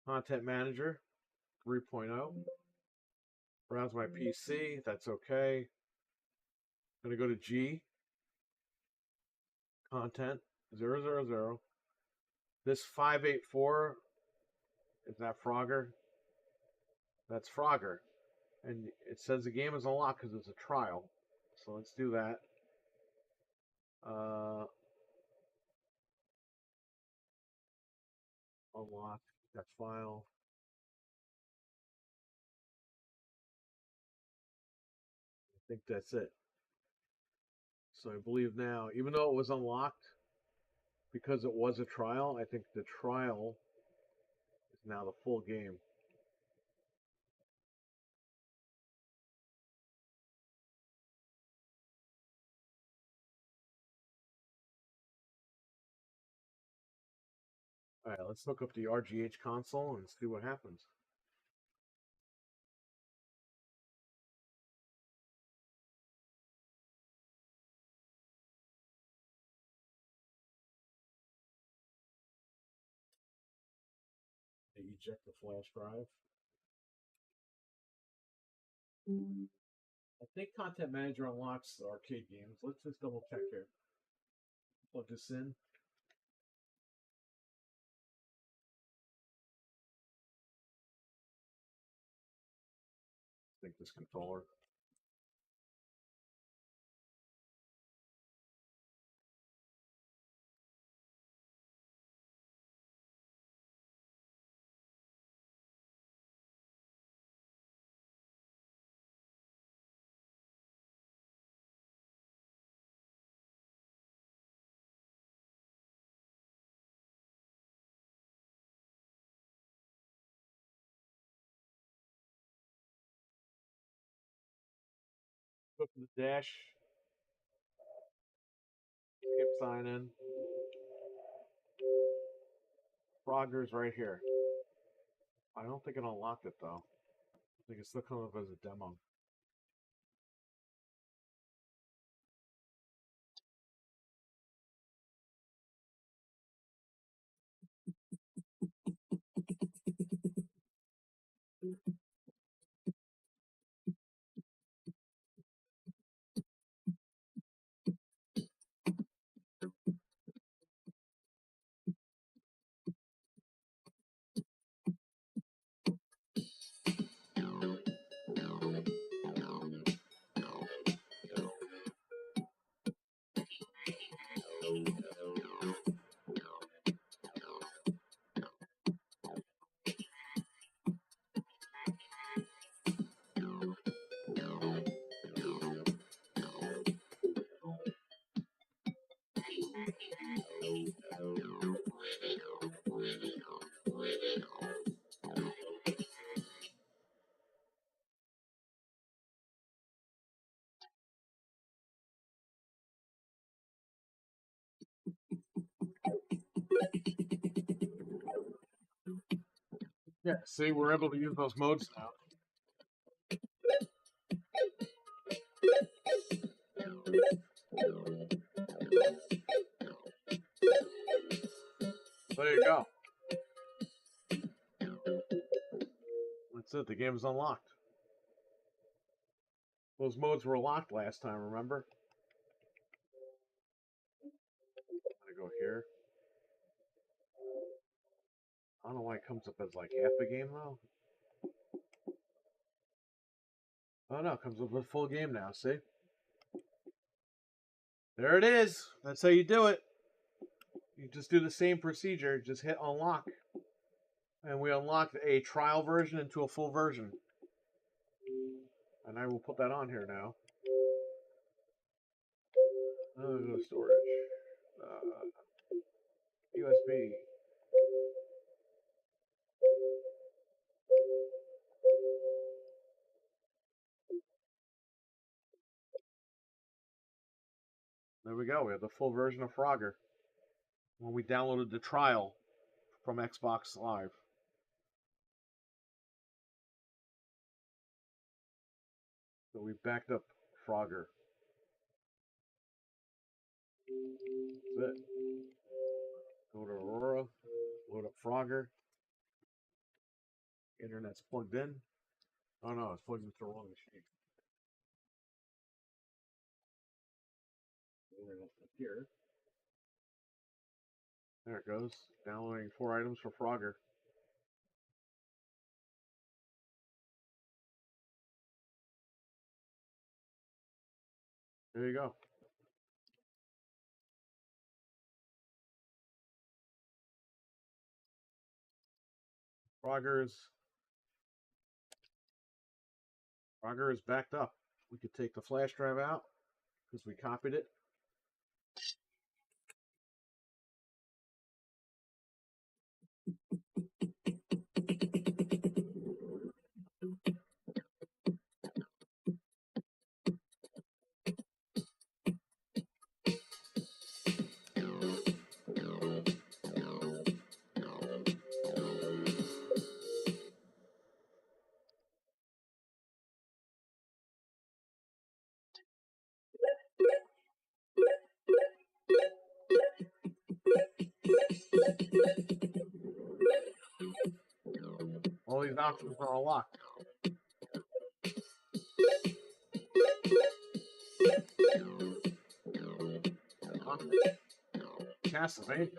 Content Manager 3.0. Browse my PC, that's okay. I'm gonna go to G, Content 000. This 584, is that Frogger? That's Frogger. And it says the game is unlocked because it's a trial. So let's do that. Unlock that file. I think that's it. So I believe now, even though it was unlocked, because it was a trial, I think the trial is now the full game. Alright, let's look up the RGH console and see what happens. They eject the flash drive. I think Content Manager unlocks the arcade games. Let's just double check here. Plug this in. I think this controller. Go to the dash. Skip sign in. Frogger's right here. I don't think it unlocked it though. I think it's still coming up as a demo. Yeah, see, we're able to use those modes now. There you go. That's it. The game is unlocked. Those modes were locked last time, remember? I'm gonna go here. I don't know why it comes up as like half a game though. Oh no, it comes up with a full game now, see? There it is. That's how you do it. You just do the same procedure, just hit unlock. And we unlocked a trial version into a full version. And I will put that on here now. Go storage. USB. There we go. We have the full version of Frogger. when we downloaded the trial from Xbox Live. So we backed up Frogger. That's it. Go to Aurora, load up Frogger. Internet's plugged in. Oh no, it's plugged into the wrong machine. Internet's up here. There it goes. Downloading 4 items for Frogger. There you go. Frogger is backed up. We could take the flash drive out because we copied it. All these options are unlocked. Castlevania.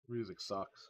Music sucks.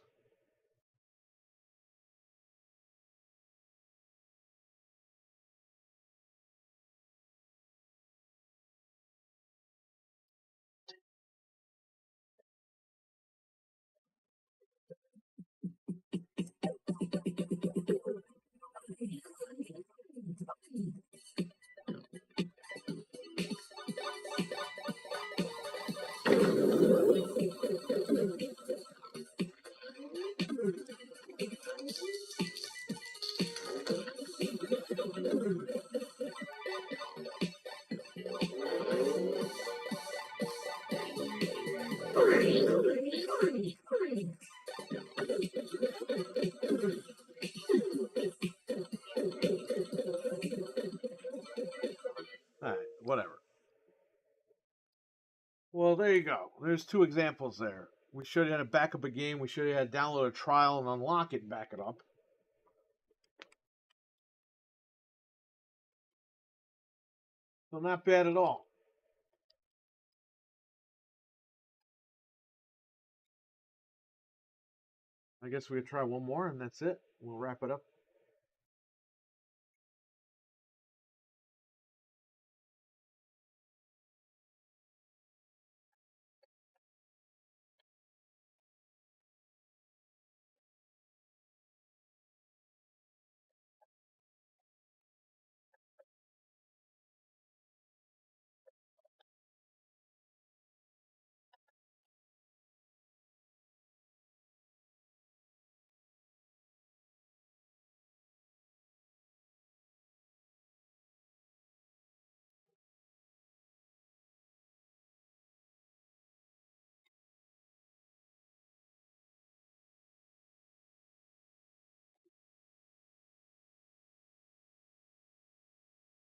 Alright, whatever. Well, there you go. There's 2 examples there. We should have had to back up a game. We should have had to download a trial and unlock it and back it up. So not bad at all. I guess we'll try one more and that's it. We'll wrap it up.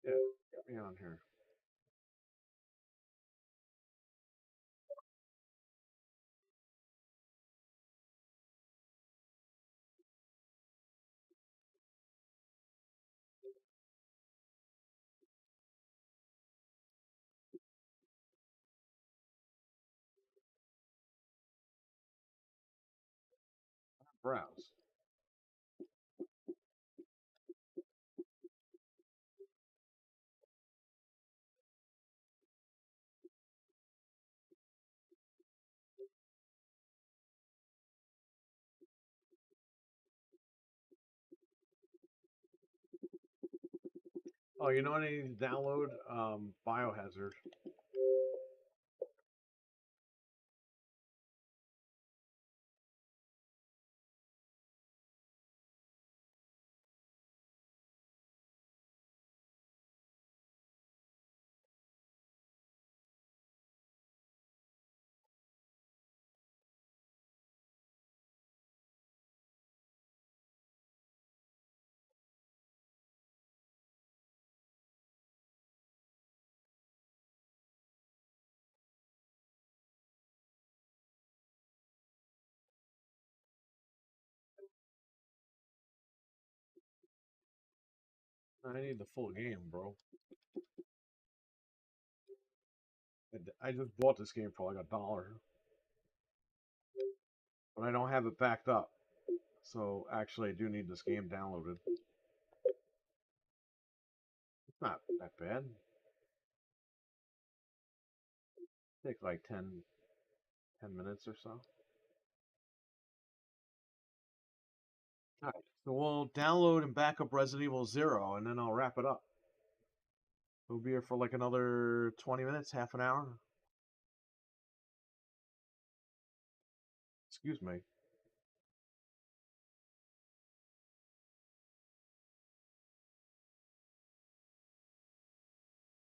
Yeah, get me on here. Browse. Oh, you know what I need to download? Biohazard. I need the full game, bro. I just bought this game for like $1, but I don't have it backed up. So actually, I do need this game downloaded. It's not that bad. Take like 10 minutes or so. All right, so we'll download and back up Resident Evil 0, and then I'll wrap it up. We'll be here for like another 20 minutes, half an hour. Excuse me.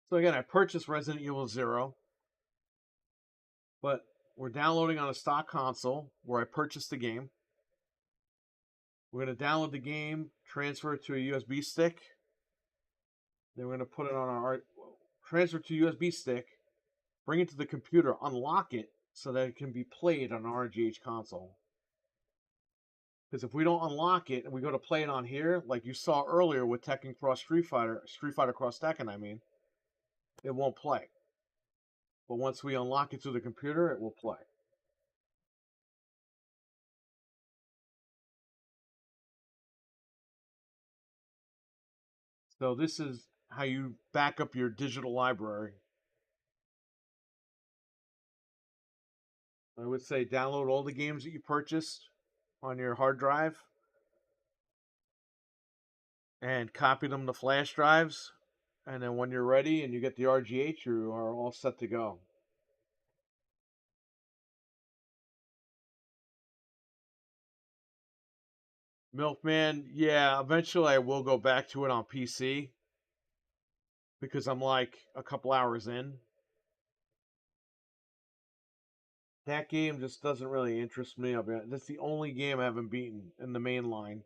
So again, I purchased Resident Evil 0, but we're downloading on a stock console where I purchased the game. We're going to download the game, transfer it to a USB stick. Then we're going to put it on our transfer to USB stick, bring it to the computer, unlock it so that it can be played on an RGH console. Because if we don't unlock it and we go to play it on here, like you saw earlier with Tekken Cross Street Fighter Cross Tekken, I mean, it won't play. But once we unlock it to the computer, it will play. So this is how you back up your digital library. I would say download all the games that you purchased on your hard drive and copy them to flash drives. And then when you're ready and you get the RGH, you are all set to go. Milkman, yeah, eventually I will go back to it on PC because I'm like a couple hours in. That game just doesn't really interest me. That's the only game I haven't beaten in the main line.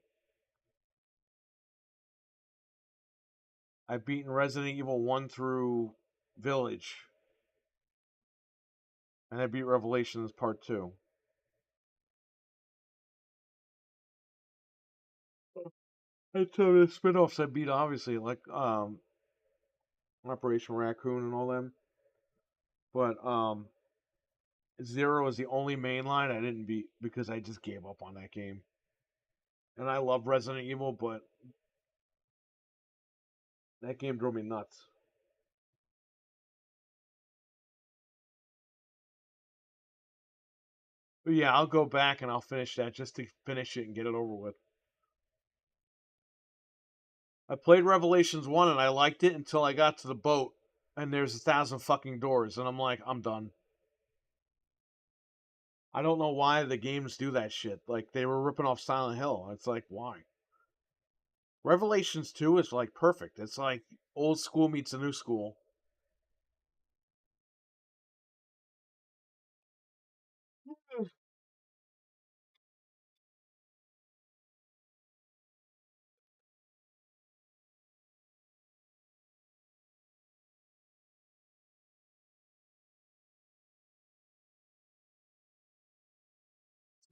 I've beaten Resident Evil 1 through Village. And I beat Revelations Part 2. And some of the spin-offs I beat, obviously, like Operation Raccoon and all them. But Zero is the only main line I didn't beat because I just gave up on that game. And I love Resident Evil, but that game drove me nuts. But yeah, I'll go back and I'll finish that just to finish it and get it over with. I played Revelations 1 and I liked it until I got to the boat and there's 1,000 fucking doors and I'm like, I'm done. I don't know why the games do that shit. Like, they were ripping off Silent Hill. It's like, why? Revelations 2 is like perfect. It's like old school meets the new school.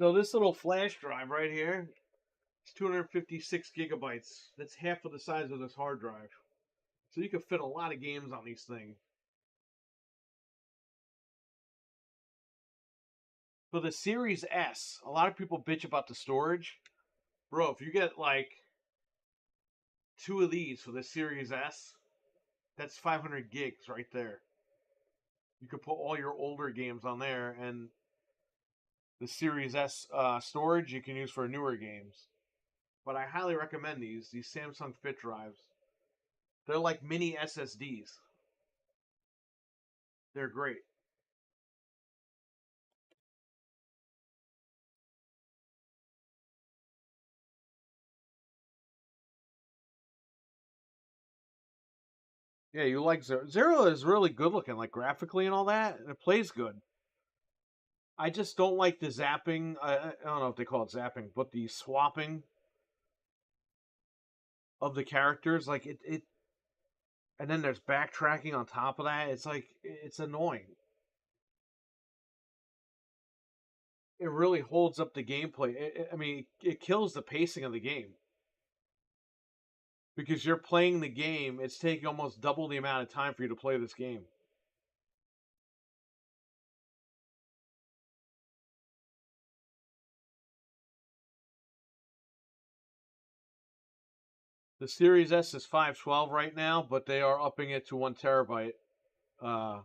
So this little flash drive right here, it's 256 gigabytes. That's half of the size of this hard drive. So you can fit a lot of games on these things. For the Series S, a lot of people bitch about the storage. Bro, if you get like 2 of these for the Series S, that's 500 gigs right there. You could put all your older games on there, and the Series S storage you can use for newer games. But I highly recommend these Samsung Fit drives. They're like mini SSDs. They're great. Yeah, you like Zero. Zero is really good looking, like graphically and all that, and it plays good. I just don't like the zapping. I don't know if they call it zapping, but the swapping of the characters, like it, and then there's backtracking on top of that. It's like it's annoying. It really holds up the gameplay. I mean, it kills the pacing of the game because you're playing the game. It's taking almost double the amount of time for you to play this game. The Series S is 512 right now, but they are upping it to 1 terabyte uh,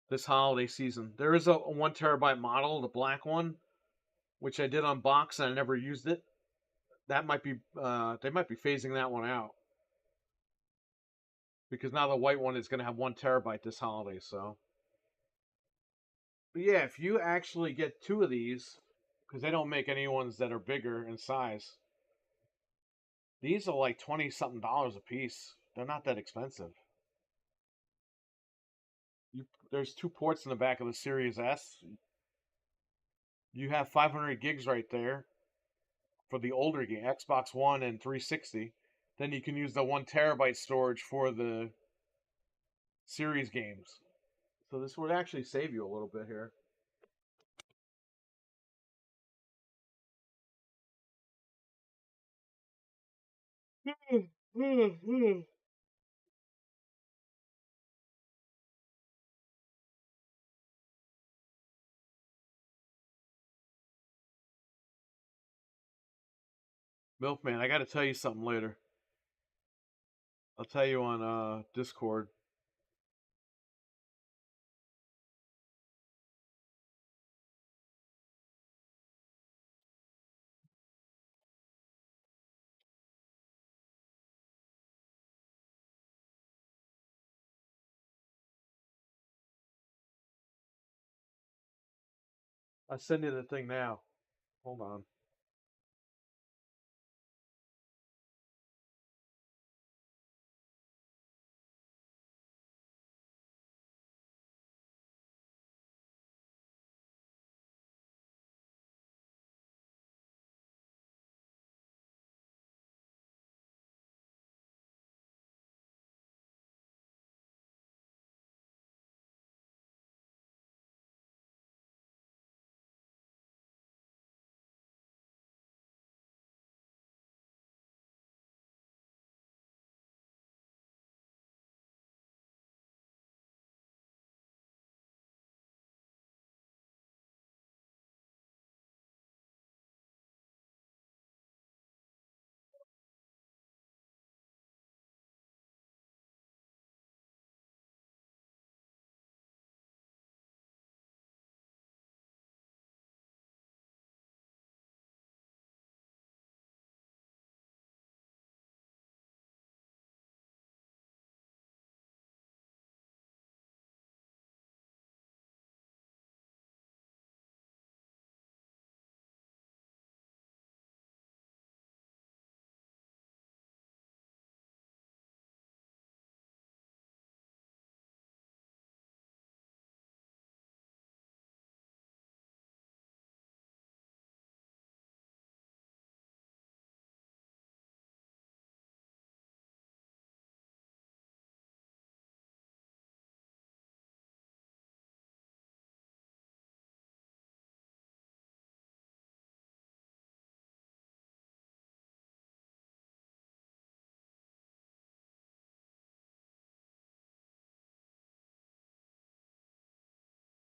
this holiday season. There is a 1 terabyte model, the black one, which I did unbox and I never used it. That might be they might be phasing that one out because now the white one is going to have 1 terabyte this holiday. So, but yeah, if you actually get two of these, because they don't make any ones that are bigger in size, these are like 20 something dollars a piece. They're not that expensive. There's two ports in the back of the Series S. You have 500 gigs right there for the older game, Xbox One and 360. Then you can use the 1 terabyte storage for the series games. So this would actually save you a little bit here. Milkman, I got to tell you something later. I'll tell you on Discord. I'll send you the thing now. Hold on.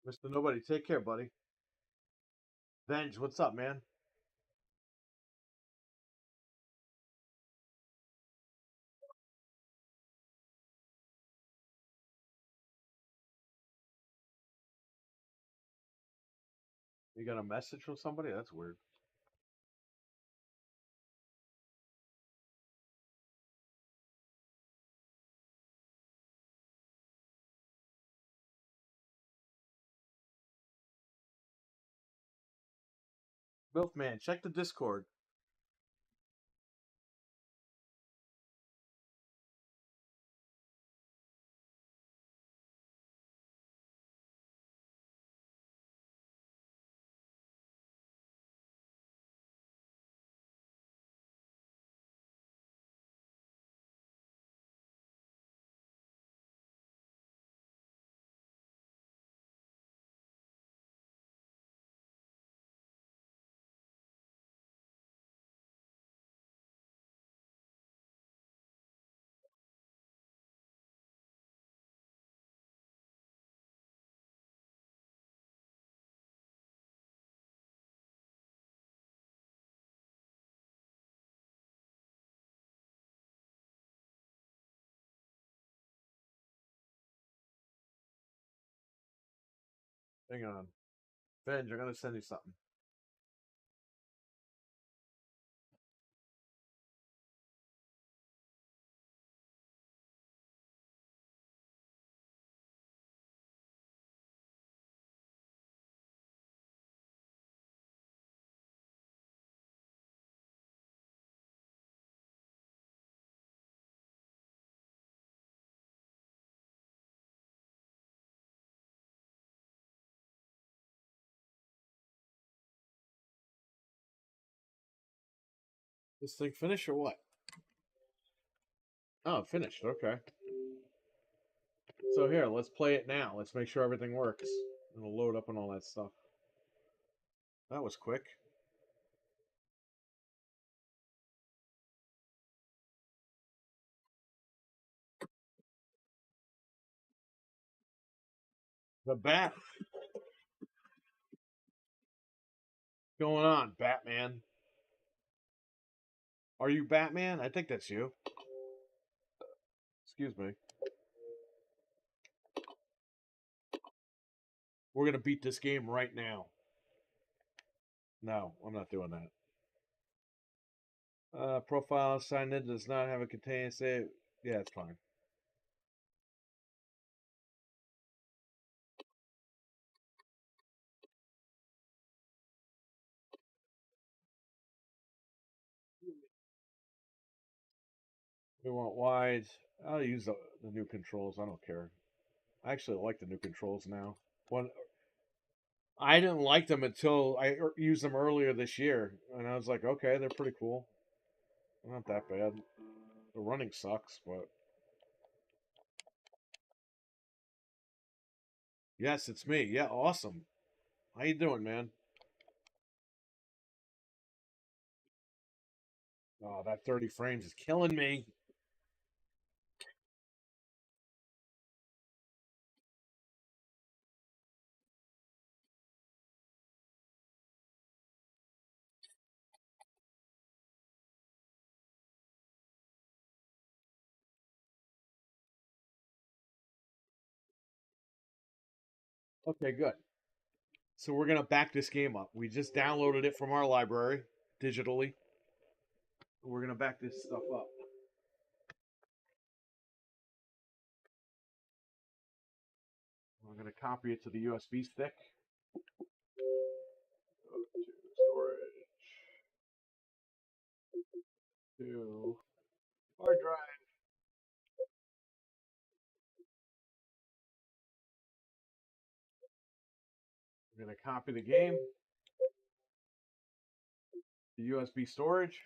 Mr. Nobody, take care, buddy. Venge, what's up, man? You got a message from somebody? That's weird. Milkman, check the Discord. Hang on. Benj, I'm going to send you something. This thing finished or what? Oh, finished. Okay. So here, let's play it now. Let's make sure everything works. It'll load up and all that stuff. That was quick. The bat. What's going on, Batman? Are you Batman? I think that's you. Excuse me. We're going to beat this game right now. No, I'm not doing that. Profile signed in does not have a container save. Yeah, it's fine. We want wide. I'll use the new controls. I don't care. I actually like the new controls now. One, I didn't like them until I used them earlier this year, and I was like, okay, they're pretty cool. They're not that bad. The running sucks, but yes, it's me. Yeah, awesome. How you doing, man? Oh, that 30 frames is killing me. Okay, good. So we're gonna back this game up. We just downloaded it from our library digitally. We're gonna back this stuff up. I'm gonna copy it to the USB stick. Go to storage. To hard drive. We're gonna copy the game. The USB storage.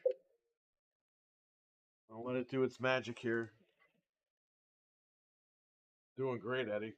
I'll let it do its magic here. Doing great, Eddie.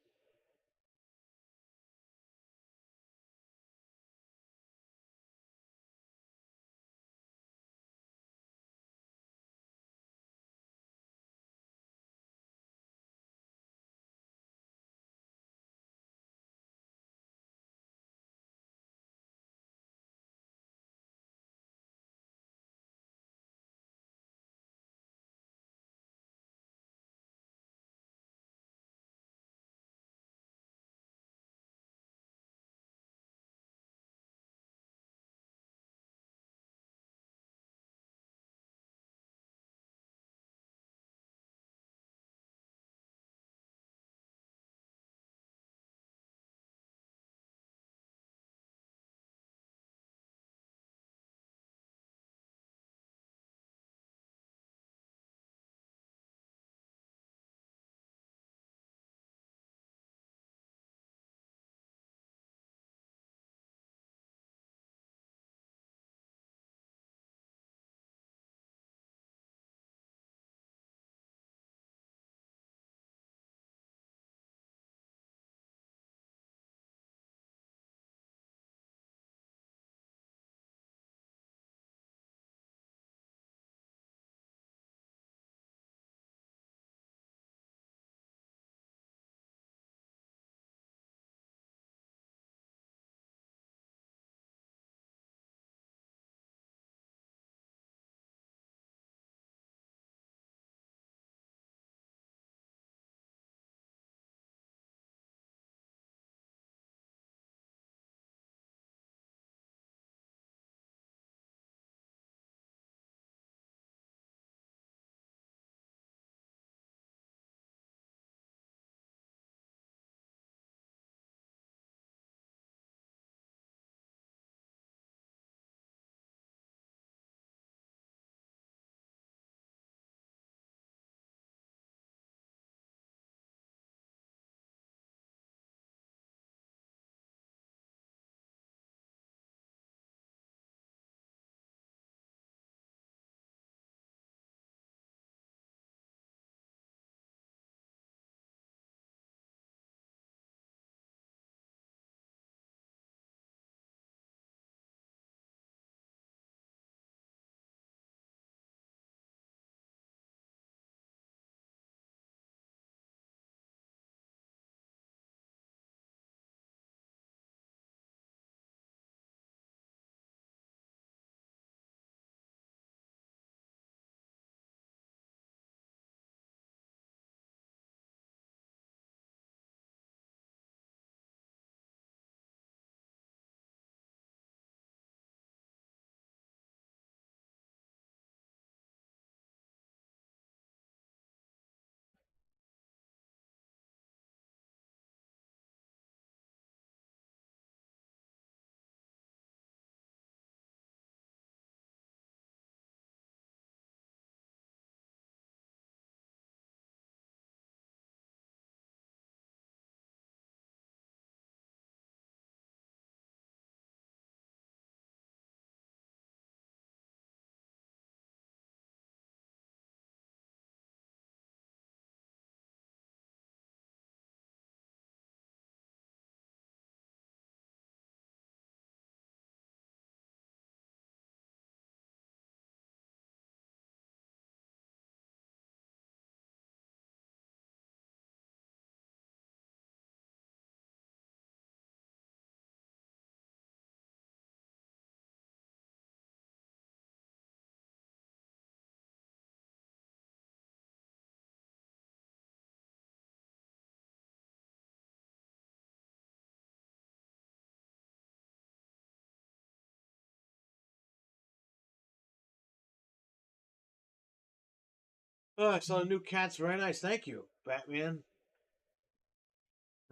Oh, I saw the new cat's very nice. Thank you, Batman.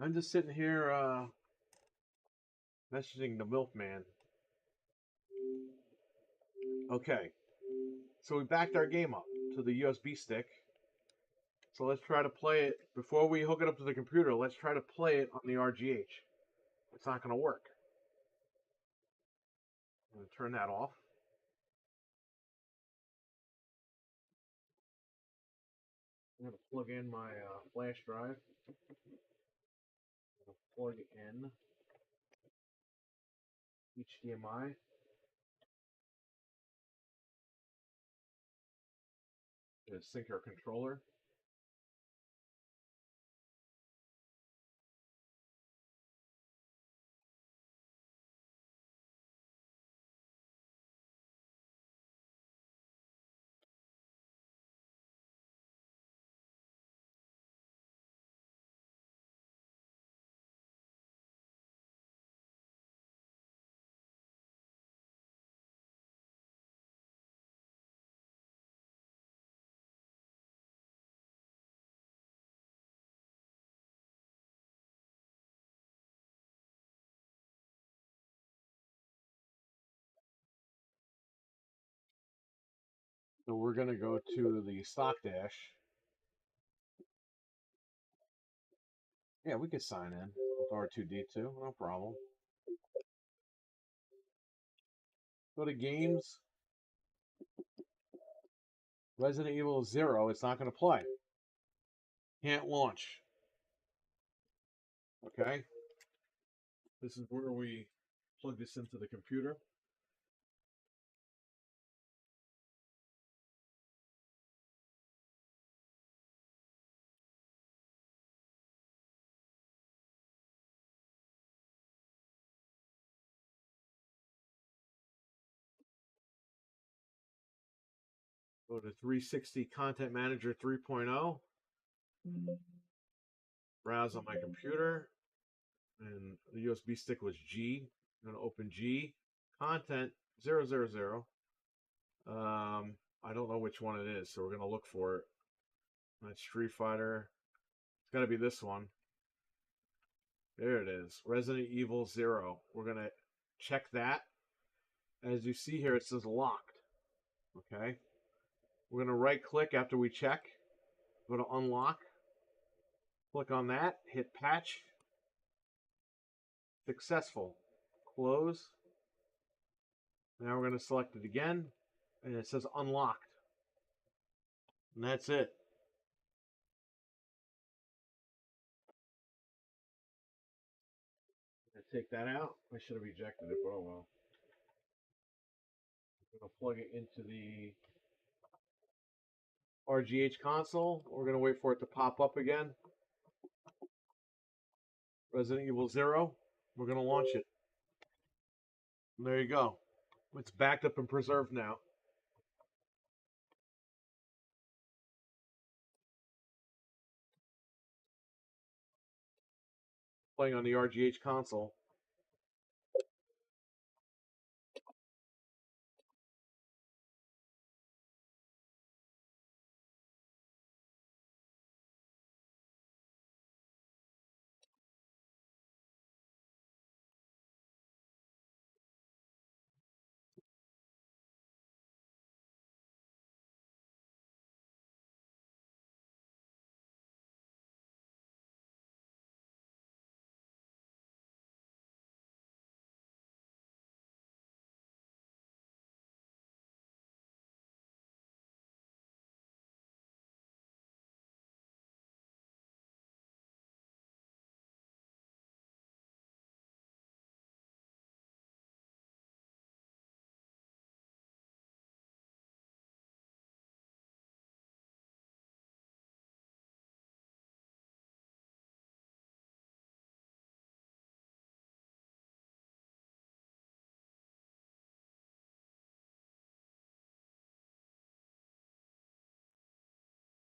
I'm just sitting here messaging the milkman. Okay, so we backed our game up to the USB stick. So let's try to play it before we hook it up to the computer. Let's try to play it on the RGH. It's not going to work. I'm going to turn that off. I'm going to plug in my flash drive. I'm going to plug in HDMI. To sync our controller. So we're going to go to the stock dash. Yeah, we could sign in with R2D2, no problem. Go to games. Resident Evil 0, it's not going to play. Can't launch. Okay. This is where we plug this into the computer. Go to 360 Content Manager 3.0. Browse on my computer. And the USB stick was G. I'm going to open G. Content 000. I don't know which one it is, so we're going to look for it. That's Street Fighter. It's going to be this one. There it is. Resident Evil 0. We're going to check that. As you see here, it says locked. Okay. We're going to right click after we check. Go to unlock. Click on that. Hit patch. Successful. Close. Now we're going to select it again. And it says unlocked. And that's it. Take that out. I should have ejected it, but oh well. I'm going to plug it into the RGH console. We're going to wait for it to pop up again. Resident Evil 0. We're going to launch it. And there you go. It's backed up and preserved now. Playing on the RGH console.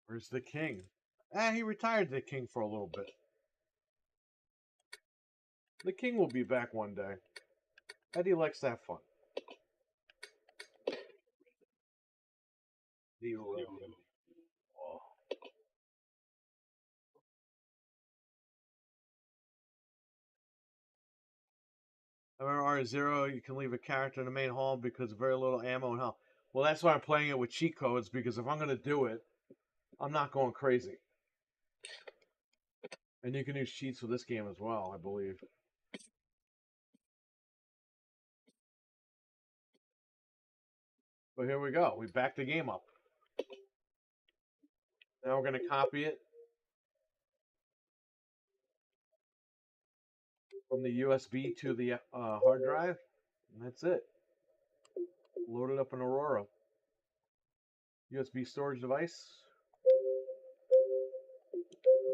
Where's the king? He retired the king for a little bit. The king will be back one day. Eddie likes to have fun. Oh. MMR0, you can leave a character in the main hall because of very little ammo and health. Well, that's why I'm playing it with cheat codes, because if I'm going to do it, I'm not going crazy. And you can use cheats for this game as well, I believe. But here we go. We backed the game up. Now we're going to copy it from the USB to the hard drive. And that's it. Load it up in Aurora. USB storage device.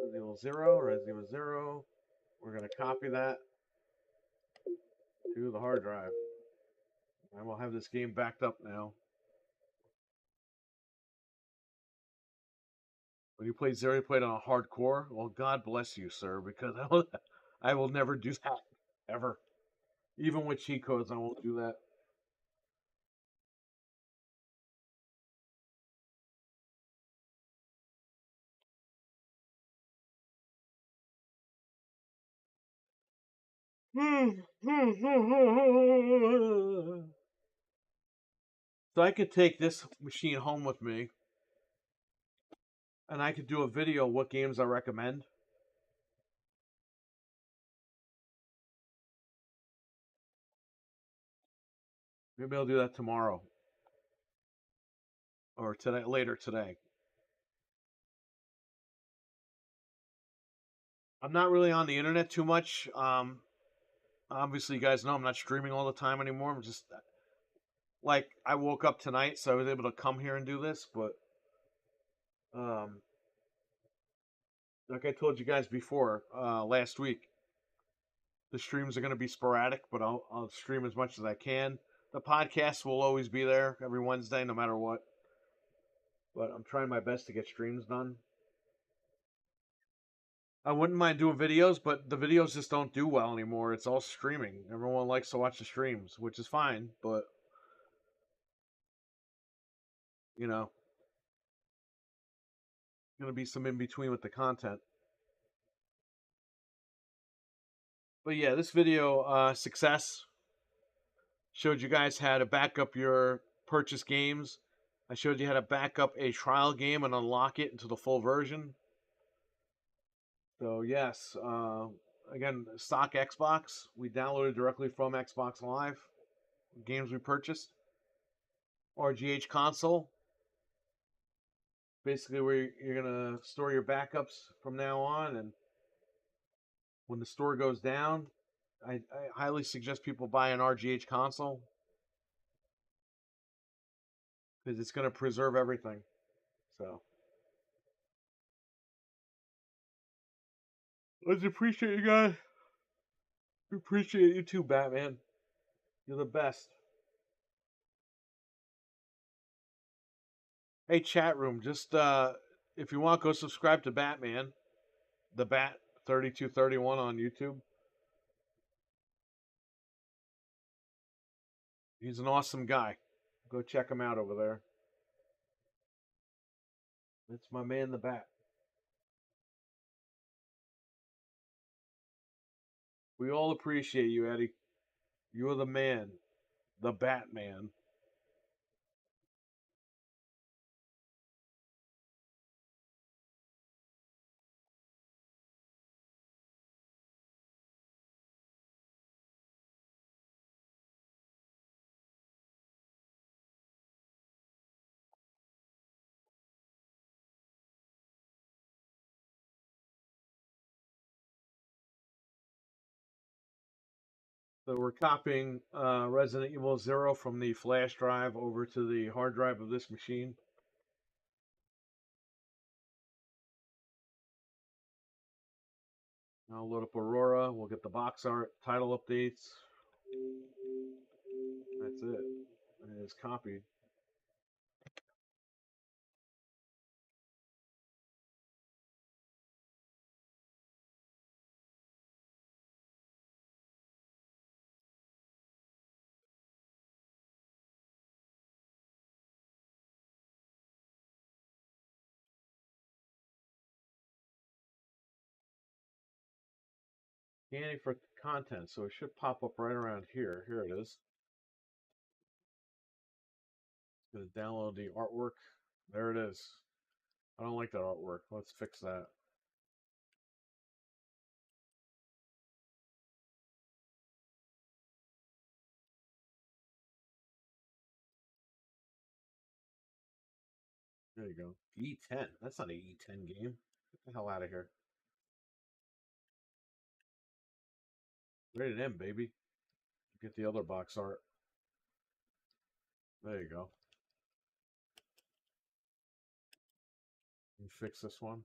Resident 0, Resident 0. We're going to copy that to the hard drive. And we'll have this game backed up now. When you play Zero, you played on a hardcore. Well, God bless you, sir, because I will never do that. Ever. Even with cheat codes, I won't do that. So I could take this machine home with me, and I could do a video of what games I recommend. Maybe I'll do that tomorrow. Or today, later today. I'm not really on the internet too much. Obviously, you guys know I'm not streaming all the time anymore. I'm just like, I woke up tonight, so I was able to come here and do this. But like I told you guys before, last week, the streams are going to be sporadic, but I'll stream as much as I can. The podcast will always be there every Wednesday, no matter what. But I'm trying my best to get streams done. I wouldn't mind doing videos, but the videos just don't do well anymore. It's all streaming. Everyone likes to watch the streams, which is fine, but you know, going to be some in between with the content. But yeah, this video success showed you guys how to back up your purchase games. I showed you how to back up a trial game and unlock it into the full version. So yes, again, stock Xbox. We downloaded directly from Xbox Live. Games we purchased. RGH console. Basically, where you're gonna store your backups from now on, and when the store goes down, I highly suggest people buy an RGH console because it's gonna preserve everything. So, let's appreciate you guys. We appreciate you too, Batman. You're the best. Hey, chat room, just if you want, go subscribe to Batman, the Bat 3231 on YouTube. He's an awesome guy. Go check him out over there. That's my man, the Bat. We all appreciate you, Eddie. You're the man, the Batman. So we're copying Resident Evil 0 from the flash drive over to the hard drive of this machine. I'll load up Aurora. We'll get the box art, title updates. That's it. And it's copied. Scanning for content, so it should pop up right around here. Here it is. It's gonna download the artwork. There it is. I don't like that artwork. Let's fix that. There you go. E10. That's not an E10 game. Get the hell out of here. Rated M, baby. Get the other box art. There you go. You fix this one.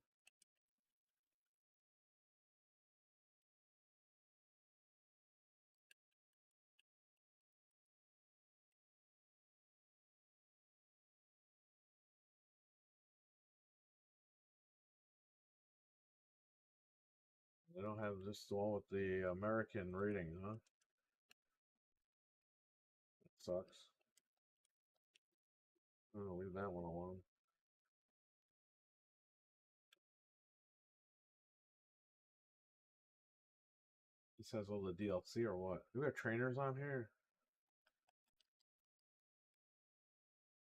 They don't have this the one with the American rating, huh? That sucks. Oh, leave that one alone. This has all the DLC or what? We got trainers on here.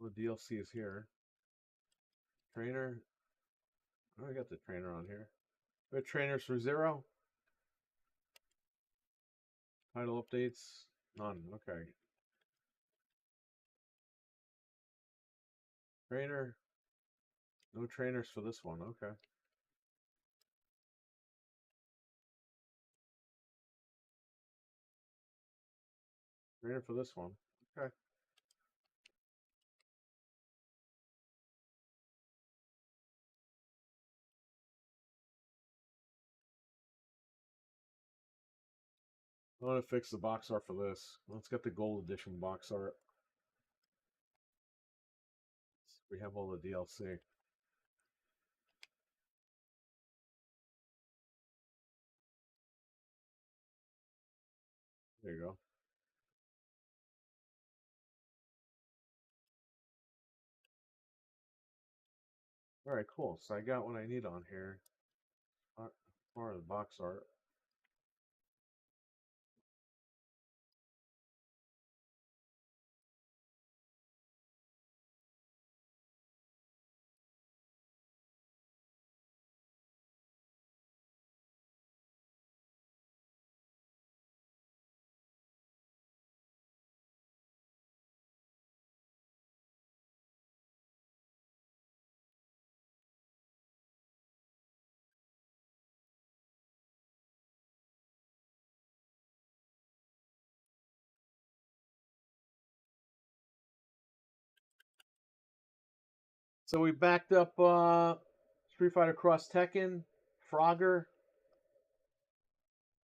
The DLC is here. Trainer. Oh, I got the trainer on here. We have trainers for 0. Title updates. None. Okay. Trainer. No trainers for this one. Okay. Trainer for this one. Okay. I want to fix the box art for this. Let's get the gold edition box art. We have all the DLC. There you go. All right, cool. So I got what I need on here. As far as box art. So we backed up Street Fighter Cross Tekken, Frogger,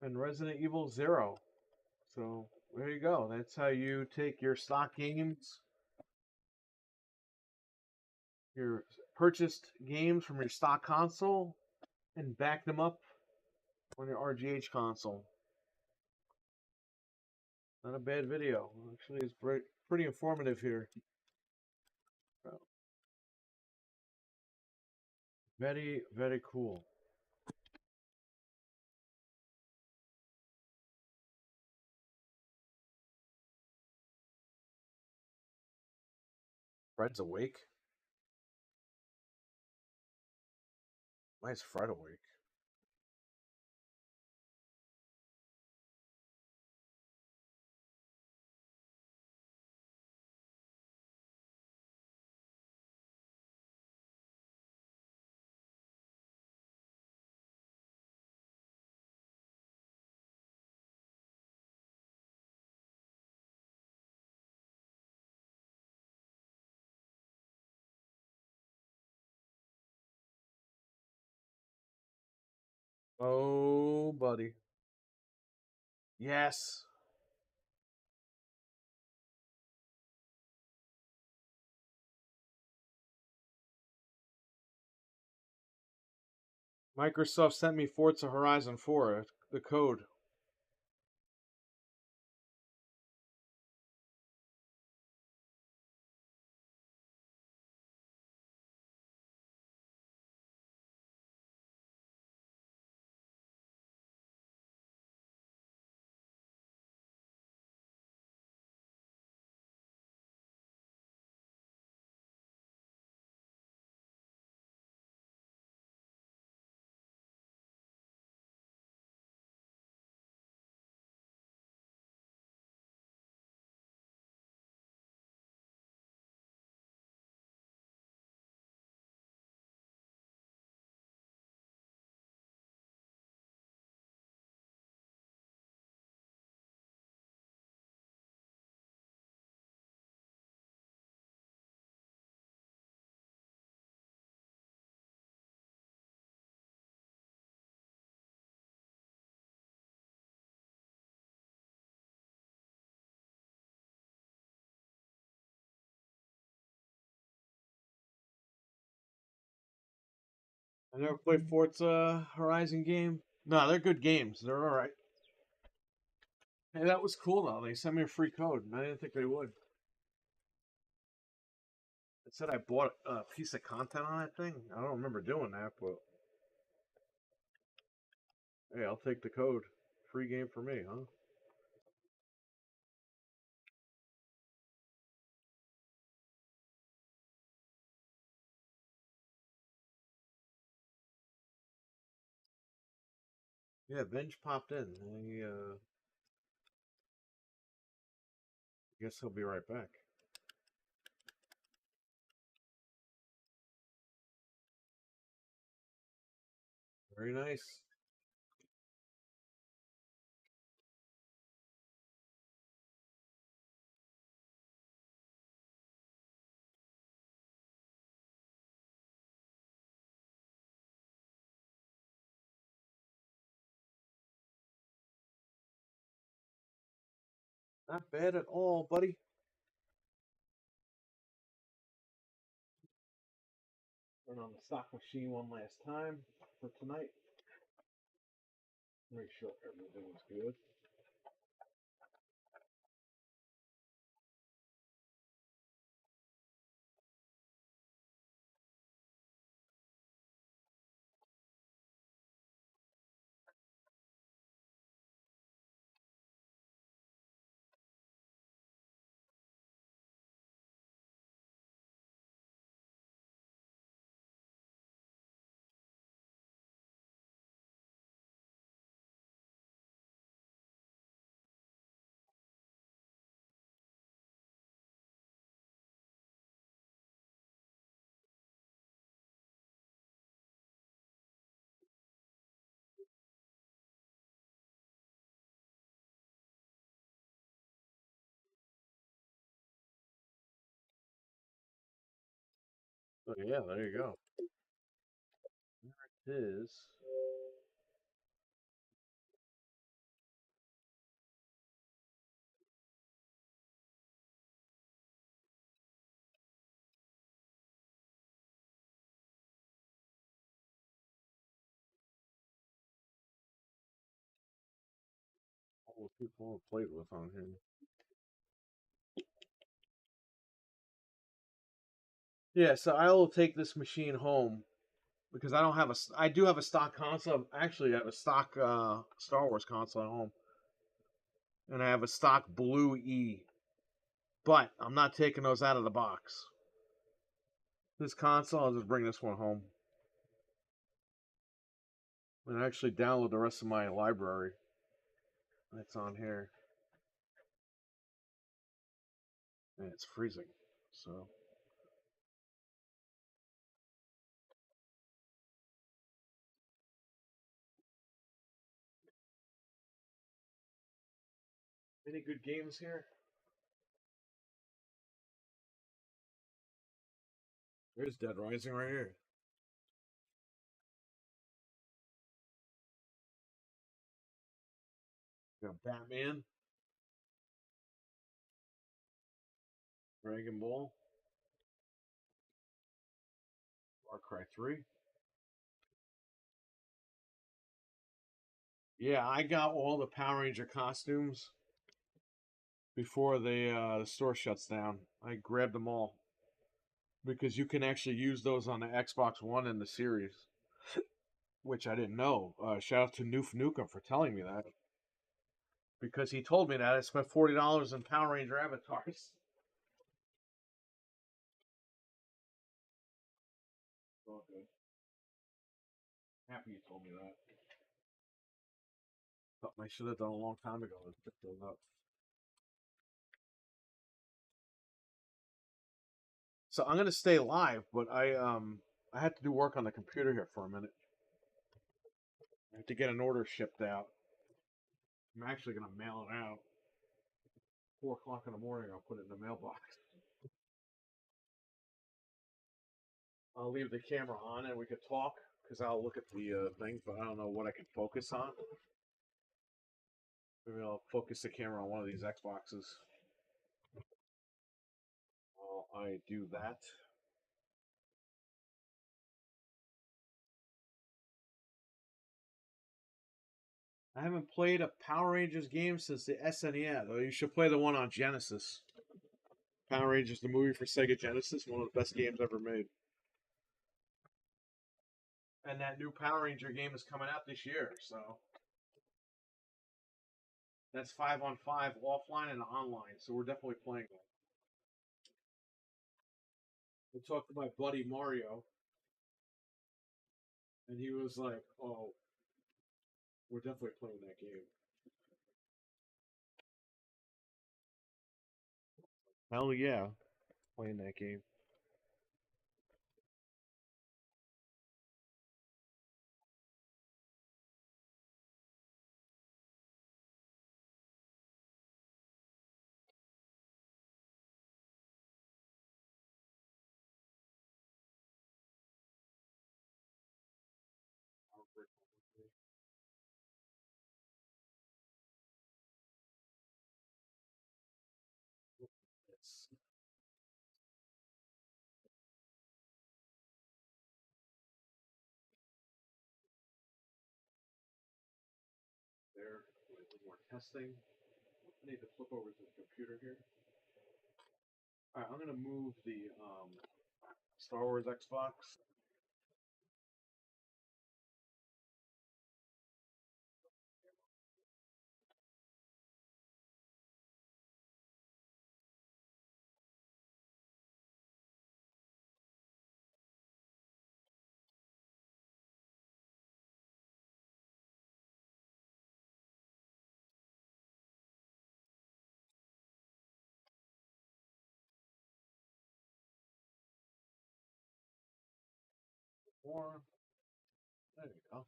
and Resident Evil 0. So there you go. That's how you take your stock games, your purchased games from your stock console, and back them up on your RGH console. Not a bad video. Actually, it's pretty informative here. So, very, very cool. Fred's awake? Why is Fred awake? Oh, buddy. Yes. Microsoft sent me Forza Horizon 4, the code. I never played Forza Horizon game. No, they're good games. They're all right. Hey, that was cool though. They sent me a free code, and I didn't think they would. It said I bought a piece of content on that thing. I don't remember doing that, but hey, I'll take the code. Free game for me, huh? Yeah, Benj popped in. Guess he'll be right back. Very nice. Not bad at all, buddy. Turn on the stock machine one last time for tonight. Make sure everything is good. Oh yeah, there you go. There it is. All the people I've played with on here. Yeah, so I will take this machine home because I don't have a. I do have a stock console. Actually, I have a stock Star Wars console at home, and I have a stock Blue E. But I'm not taking those out of the box. This console, I'll just bring this one home and actually download the rest of my library that's on here. And it's freezing, so. Any good games here? There's Dead Rising right here. We got Batman, Dragon Ball, Far Cry 3. Yeah, I got all the Power Ranger costumes before the store shuts down. I grabbed them all because you can actually use those on the Xbox One in the series, which I didn't know. Shout out to Noof Nukem for telling me that because he told me that I spent $40 in Power Ranger avatars. Okay, happy you told me that. Something I should have done a long time ago. Let's pick those up. So I'm gonna stay live, but I had to do work on the computer here for a minute. I have to get an order shipped out. I'm actually gonna mail it out. 4 o'clock in the morning, I'll put it in the mailbox. I'll leave the camera on and we could talk because I'll look at the thing, but I don't know what I can focus on. Maybe I'll focus the camera on one of these Xboxes while I do that. I haven't played a Power Rangers game since the SNES. Though you should play the one on Genesis. Power Rangers, the movie for Sega Genesis, one of the best games ever made. And that new Power Ranger game is coming out this year, so that's 5-on-5 offline and online. So we're definitely playing that. I talked to my buddy Mario, and he was like, "Oh, we're definitely playing that game." Hell yeah, playing that game. It's there. A little more testing. I need to flip over to the computer here. All right, I'm gonna move the Star Wars Xbox. More. There you go.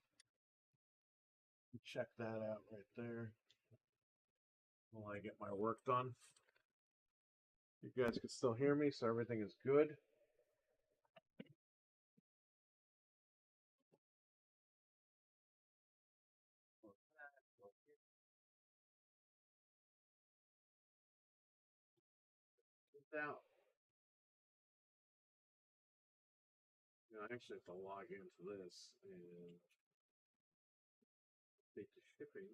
Check that out right there while I get my work done. You guys can still hear me, so everything is good. Out. I actually have to log into this and take the shipping.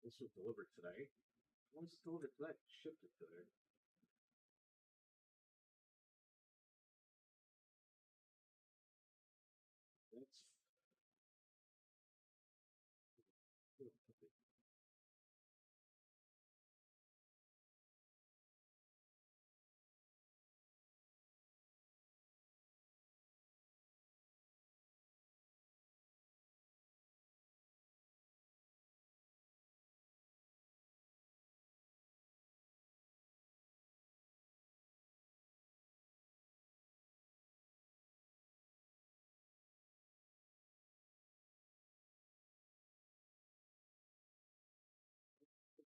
This was delivered today. When was it delivered today? Shipped it today. That's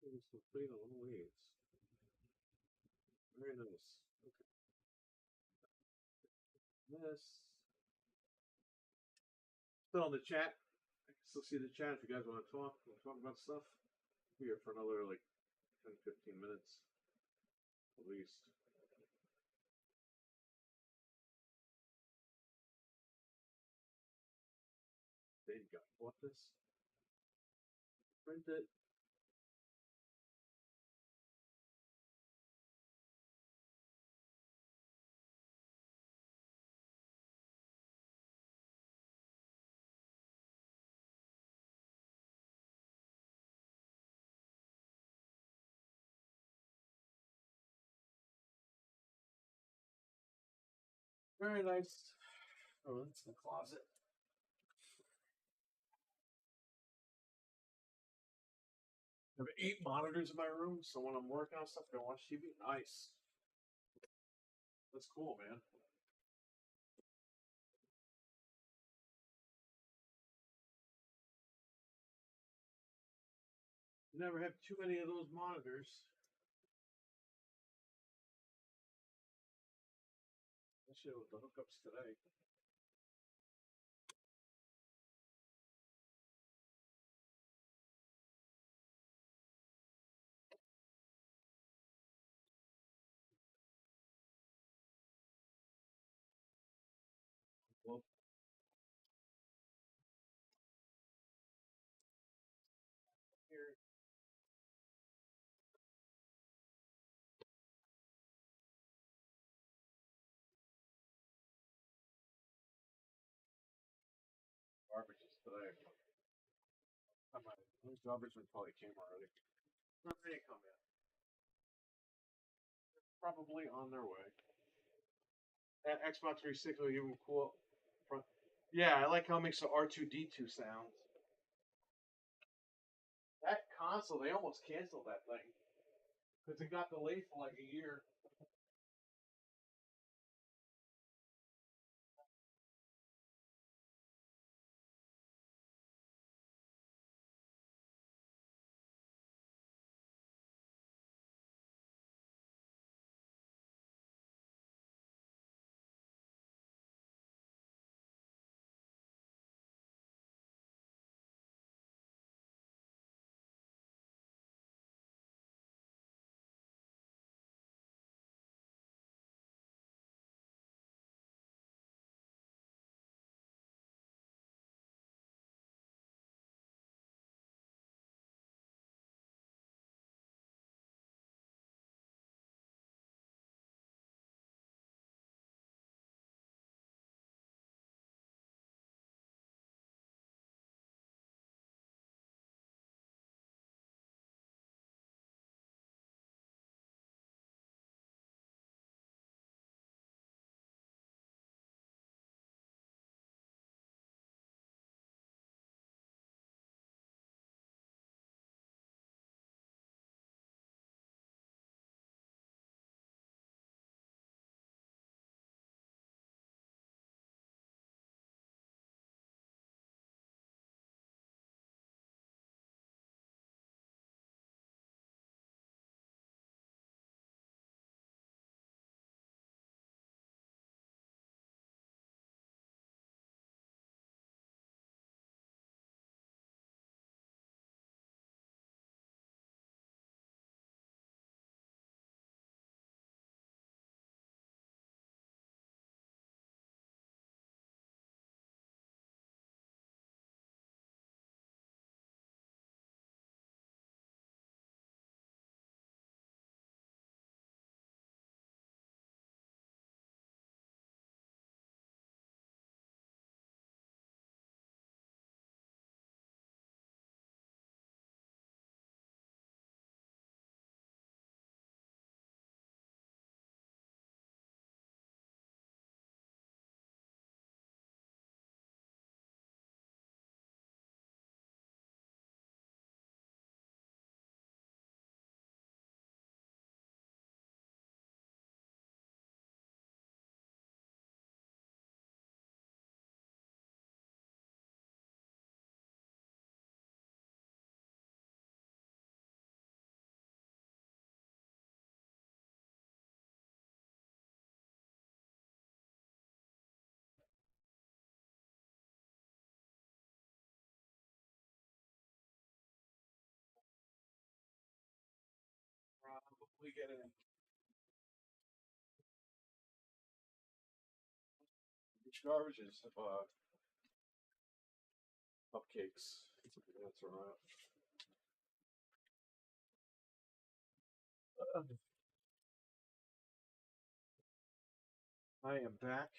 it was complete on all ways. Very nice. Okay. This still in the chat. I can still see the chat if you guys want to talk. We'll talk about stuff. We're here for another like 10, 15 minutes at least. They got bought this. Print it. Very nice. Oh, that's the closet. I have 8 monitors in my room, so when I'm working on stuff, I watch TV. Nice. That's cool, man. You never have too many of those monitors. Especially with the hookups today. Well, here, garbage is today. Those garbage probably came already. No, they didn't come yet. Probably on their way. That Xbox 360 will give them cool. Front. Yeah, I like how it makes the R2D2 sounds. That console, they almost canceled that thing because it got delayed for like a year. Probably get it. Which garbage is cupcakes? That's alright. I am back.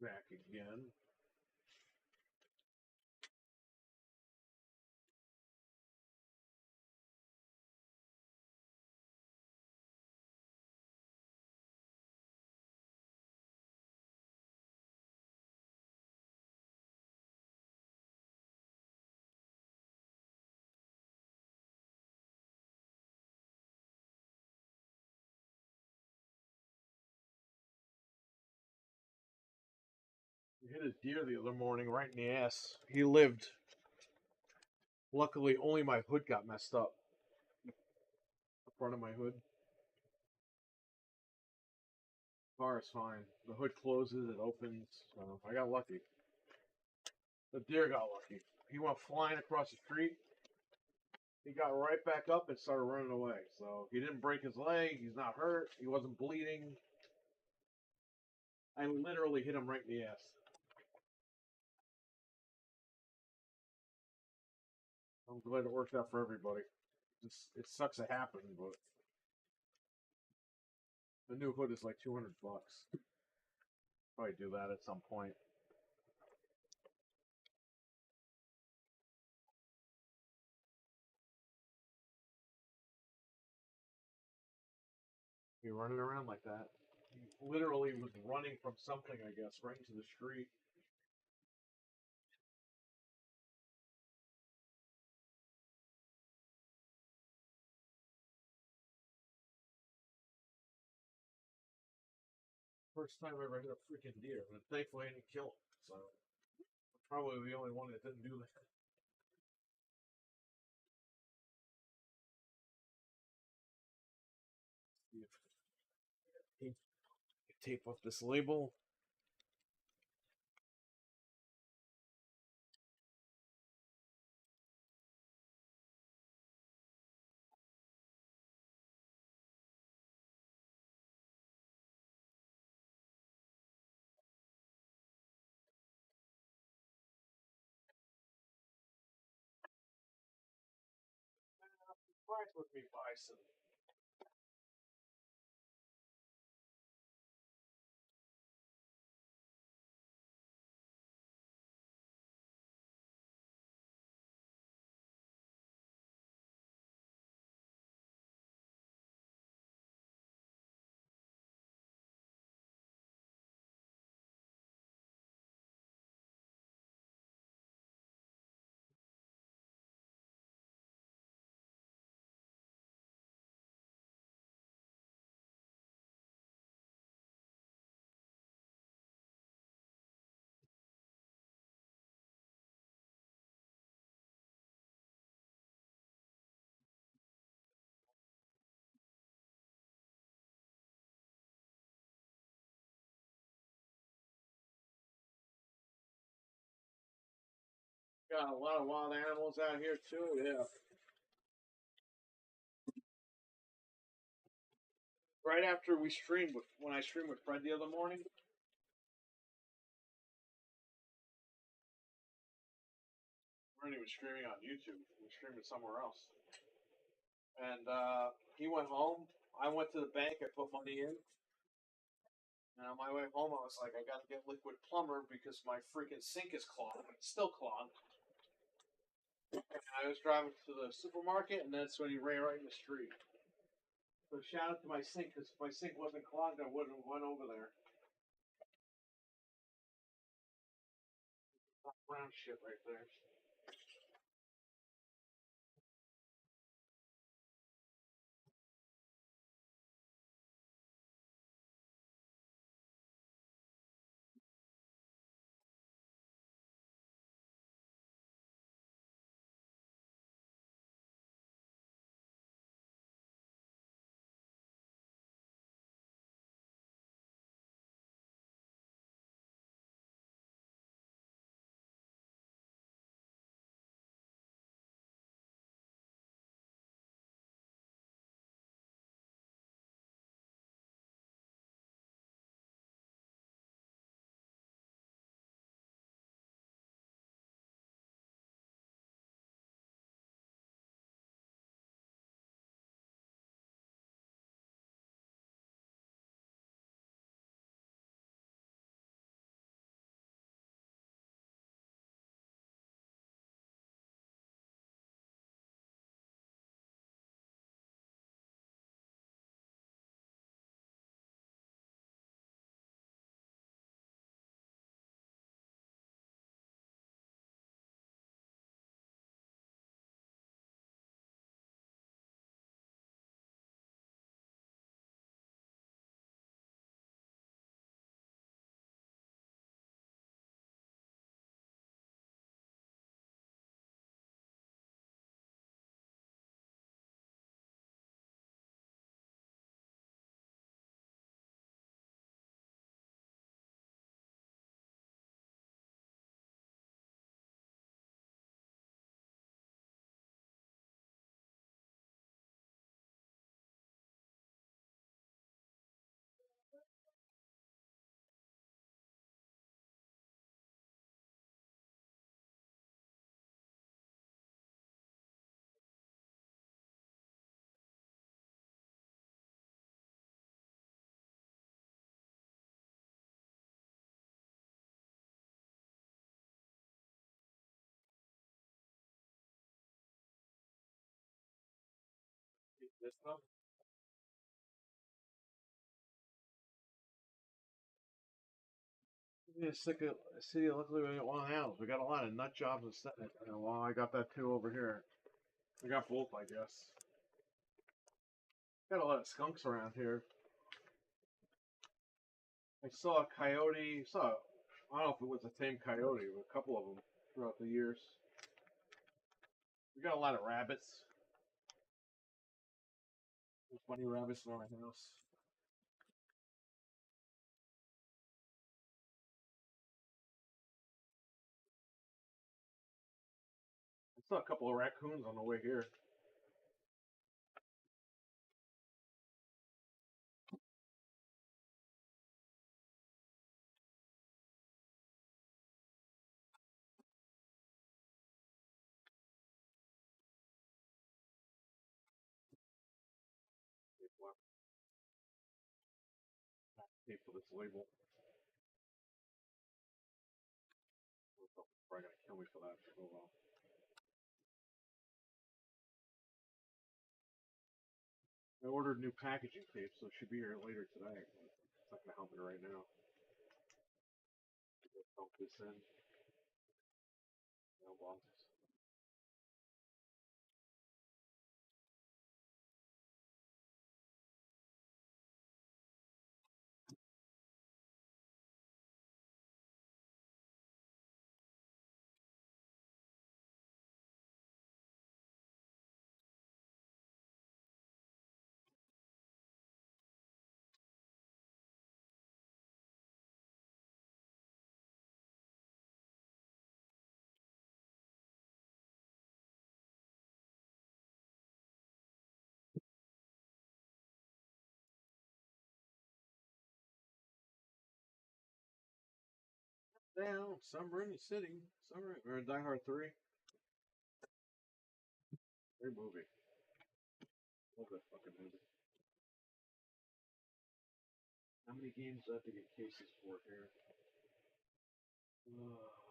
Back again. hit a deer the other morning right in the ass. He lived. Luckily, only my hood got messed up. The front of my hood. Car is fine. The hood closes, it opens. So I got lucky. The deer got lucky. He went flying across the street. He got right back up and started running away. So he didn't break his leg. He's not hurt. He wasn't bleeding. I literally hit him right in the ass. I'm glad it worked out for everybody. It sucks it happened, but the new hood is like $200. Probably do that at some point. He running around like that. He literally was running from something, I guess, right into the street. First time I ever hit a freaking deer, but thankfully I didn't kill him. So I'm probably the only one that didn't do that. Tape up this label. Fine with me, bison. Got a lot of wild animals out here too. Yeah. Right after we streamed when I streamed with Fred the other morning, Randy was streaming on YouTube. We were streaming somewhere else. And he went home. I went to the bank. I put money in. And on my way home, I was like, I gotta get liquid plumber because my freaking sink is clogged. It's still clogged. And I was driving to the supermarket, and that's when he ran right in the street. So shout out to my sink, because if my sink wasn't clogged, I wouldn't have went over there. That brown shit right there. This stuff? Yeah, sick of city. Luckily, we got one house. We got a lot of nut jobs and stuff. Well, I got that too over here. We got both, I guess. Got a lot of skunks around here. I saw a coyote. I don't know if it was the same coyote, but a couple of them throughout the years. We got a lot of rabbits. There's bunny rabbits in our house. I saw a couple of raccoons on the way here. Pay for this label. Probably gonna kill me for that. Oh well. I ordered new packaging tape, so it should be here later today. It's not gonna help me right now. Dump this in. Mailbox. Down, Summer in the City. Summer or Die Hard 3. Great movie. Love that fucking movie. How many games do I have to get cases for here? Uh,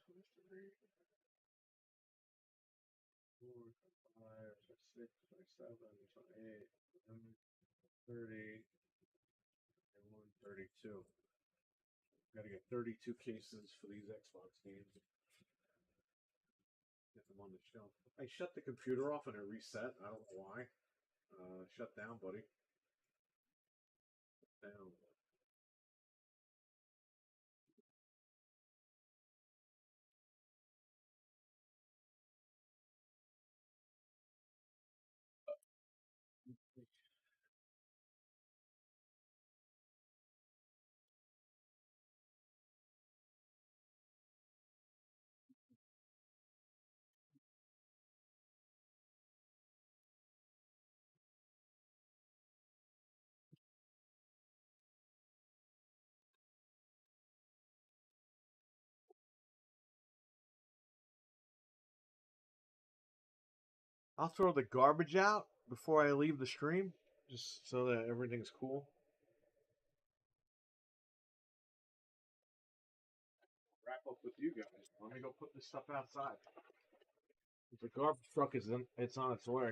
23, 4, 5, 6, 7, 8, 30, and 132. Got to get 32 cases for these Xbox games. Get them on the shelf. I shut the computer off and it reset. I don't know why. Shut down, buddy. Down. I'll throw the garbage out before I leave the stream, just so that everything's cool. Wrap up with you guys. Let me go put this stuff outside. The garbage truck is in. It's on its way.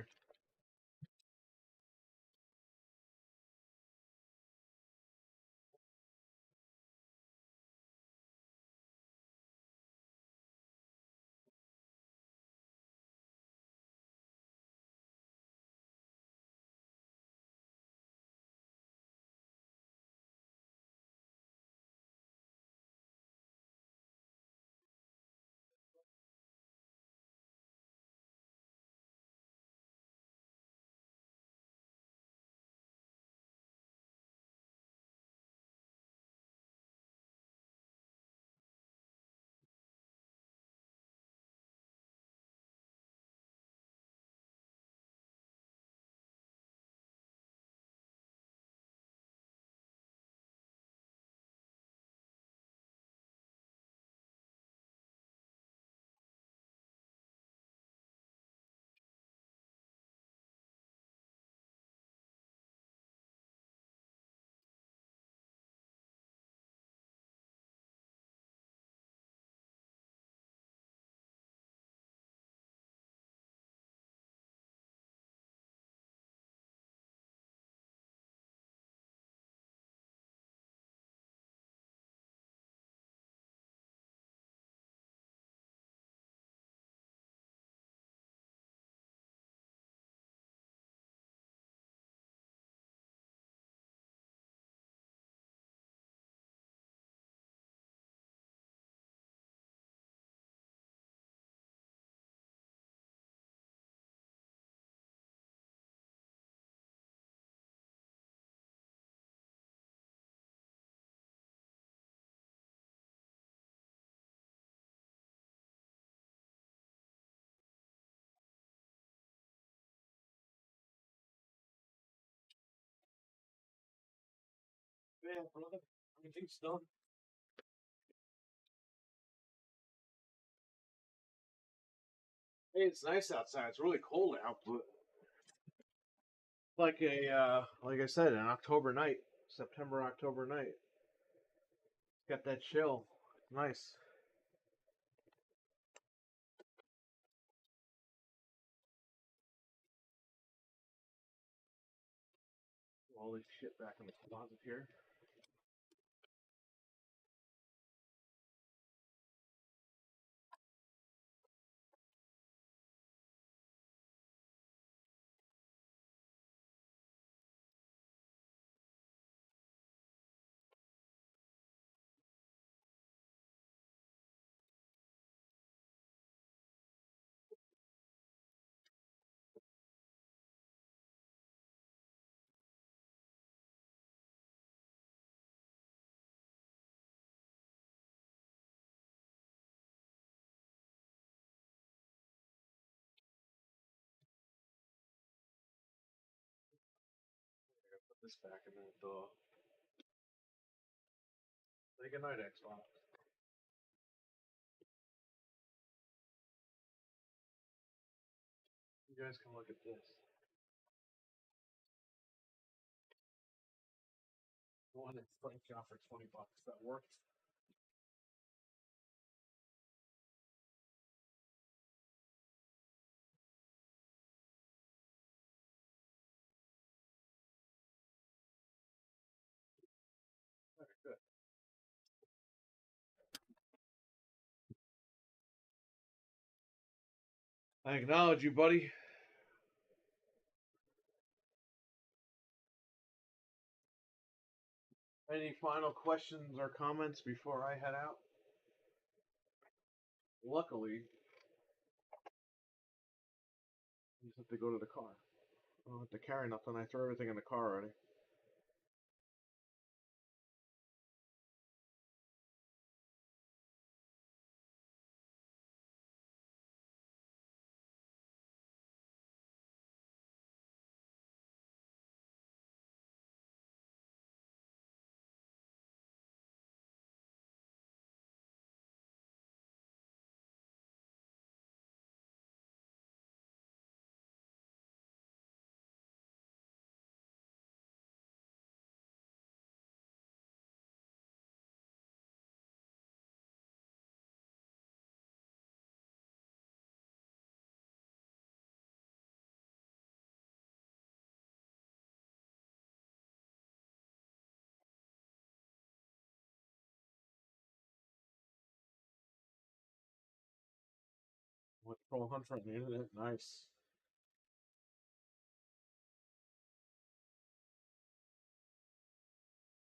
bad, brother. Everything's done. Hey, it's nice outside. It's really cold out, but like like I said, an October night, September, October night. It's got that chill. It's nice. All this shit back in the closet here. Put this back in the door. Say goodnight, Xbox. You guys can look at this. The one that Frank got for $20 that worked. Very good. I acknowledge you, buddy. Any final questions or comments before I head out? Luckily, I just have to go to the car. I don't have to carry nothing. I throw everything in the car already. What Troll Hunter on the internet? Nice.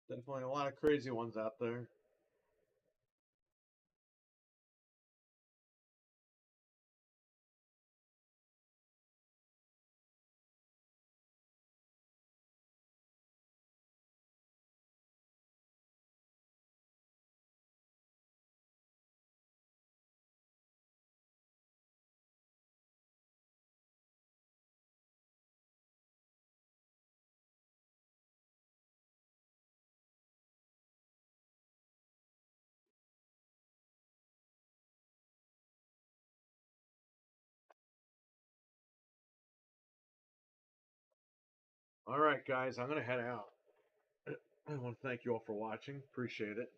Definitely a lot of crazy ones out there. All right, guys, I'm gonna head out. I want to thank you all for watching. Appreciate it.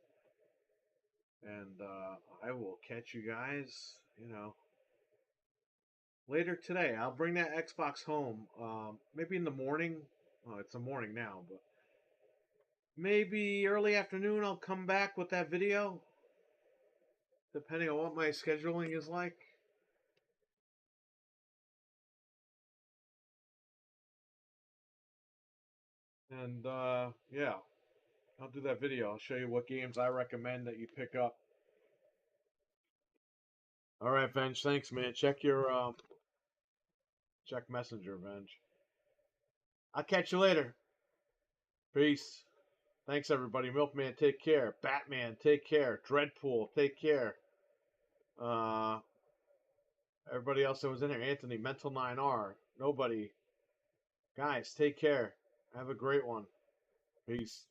And I will catch you guys, later today. I'll bring that Xbox home. Maybe in the morning. Oh, it's the morning now, but maybe early afternoon I'll come back with that video. Depending on what my scheduling is like. And yeah, I'll do that video. I'll show you what games I recommend that you pick up. All right, Venge. Thanks, man. Check your check Messenger, Venge. I'll catch you later. Peace. Thanks, everybody. Milkman, take care. Batman, take care. Dreadpool, take care. Everybody else that was in here. Anthony, Mental 9R. Nobody. Guys, take care. Have a great one. Peace.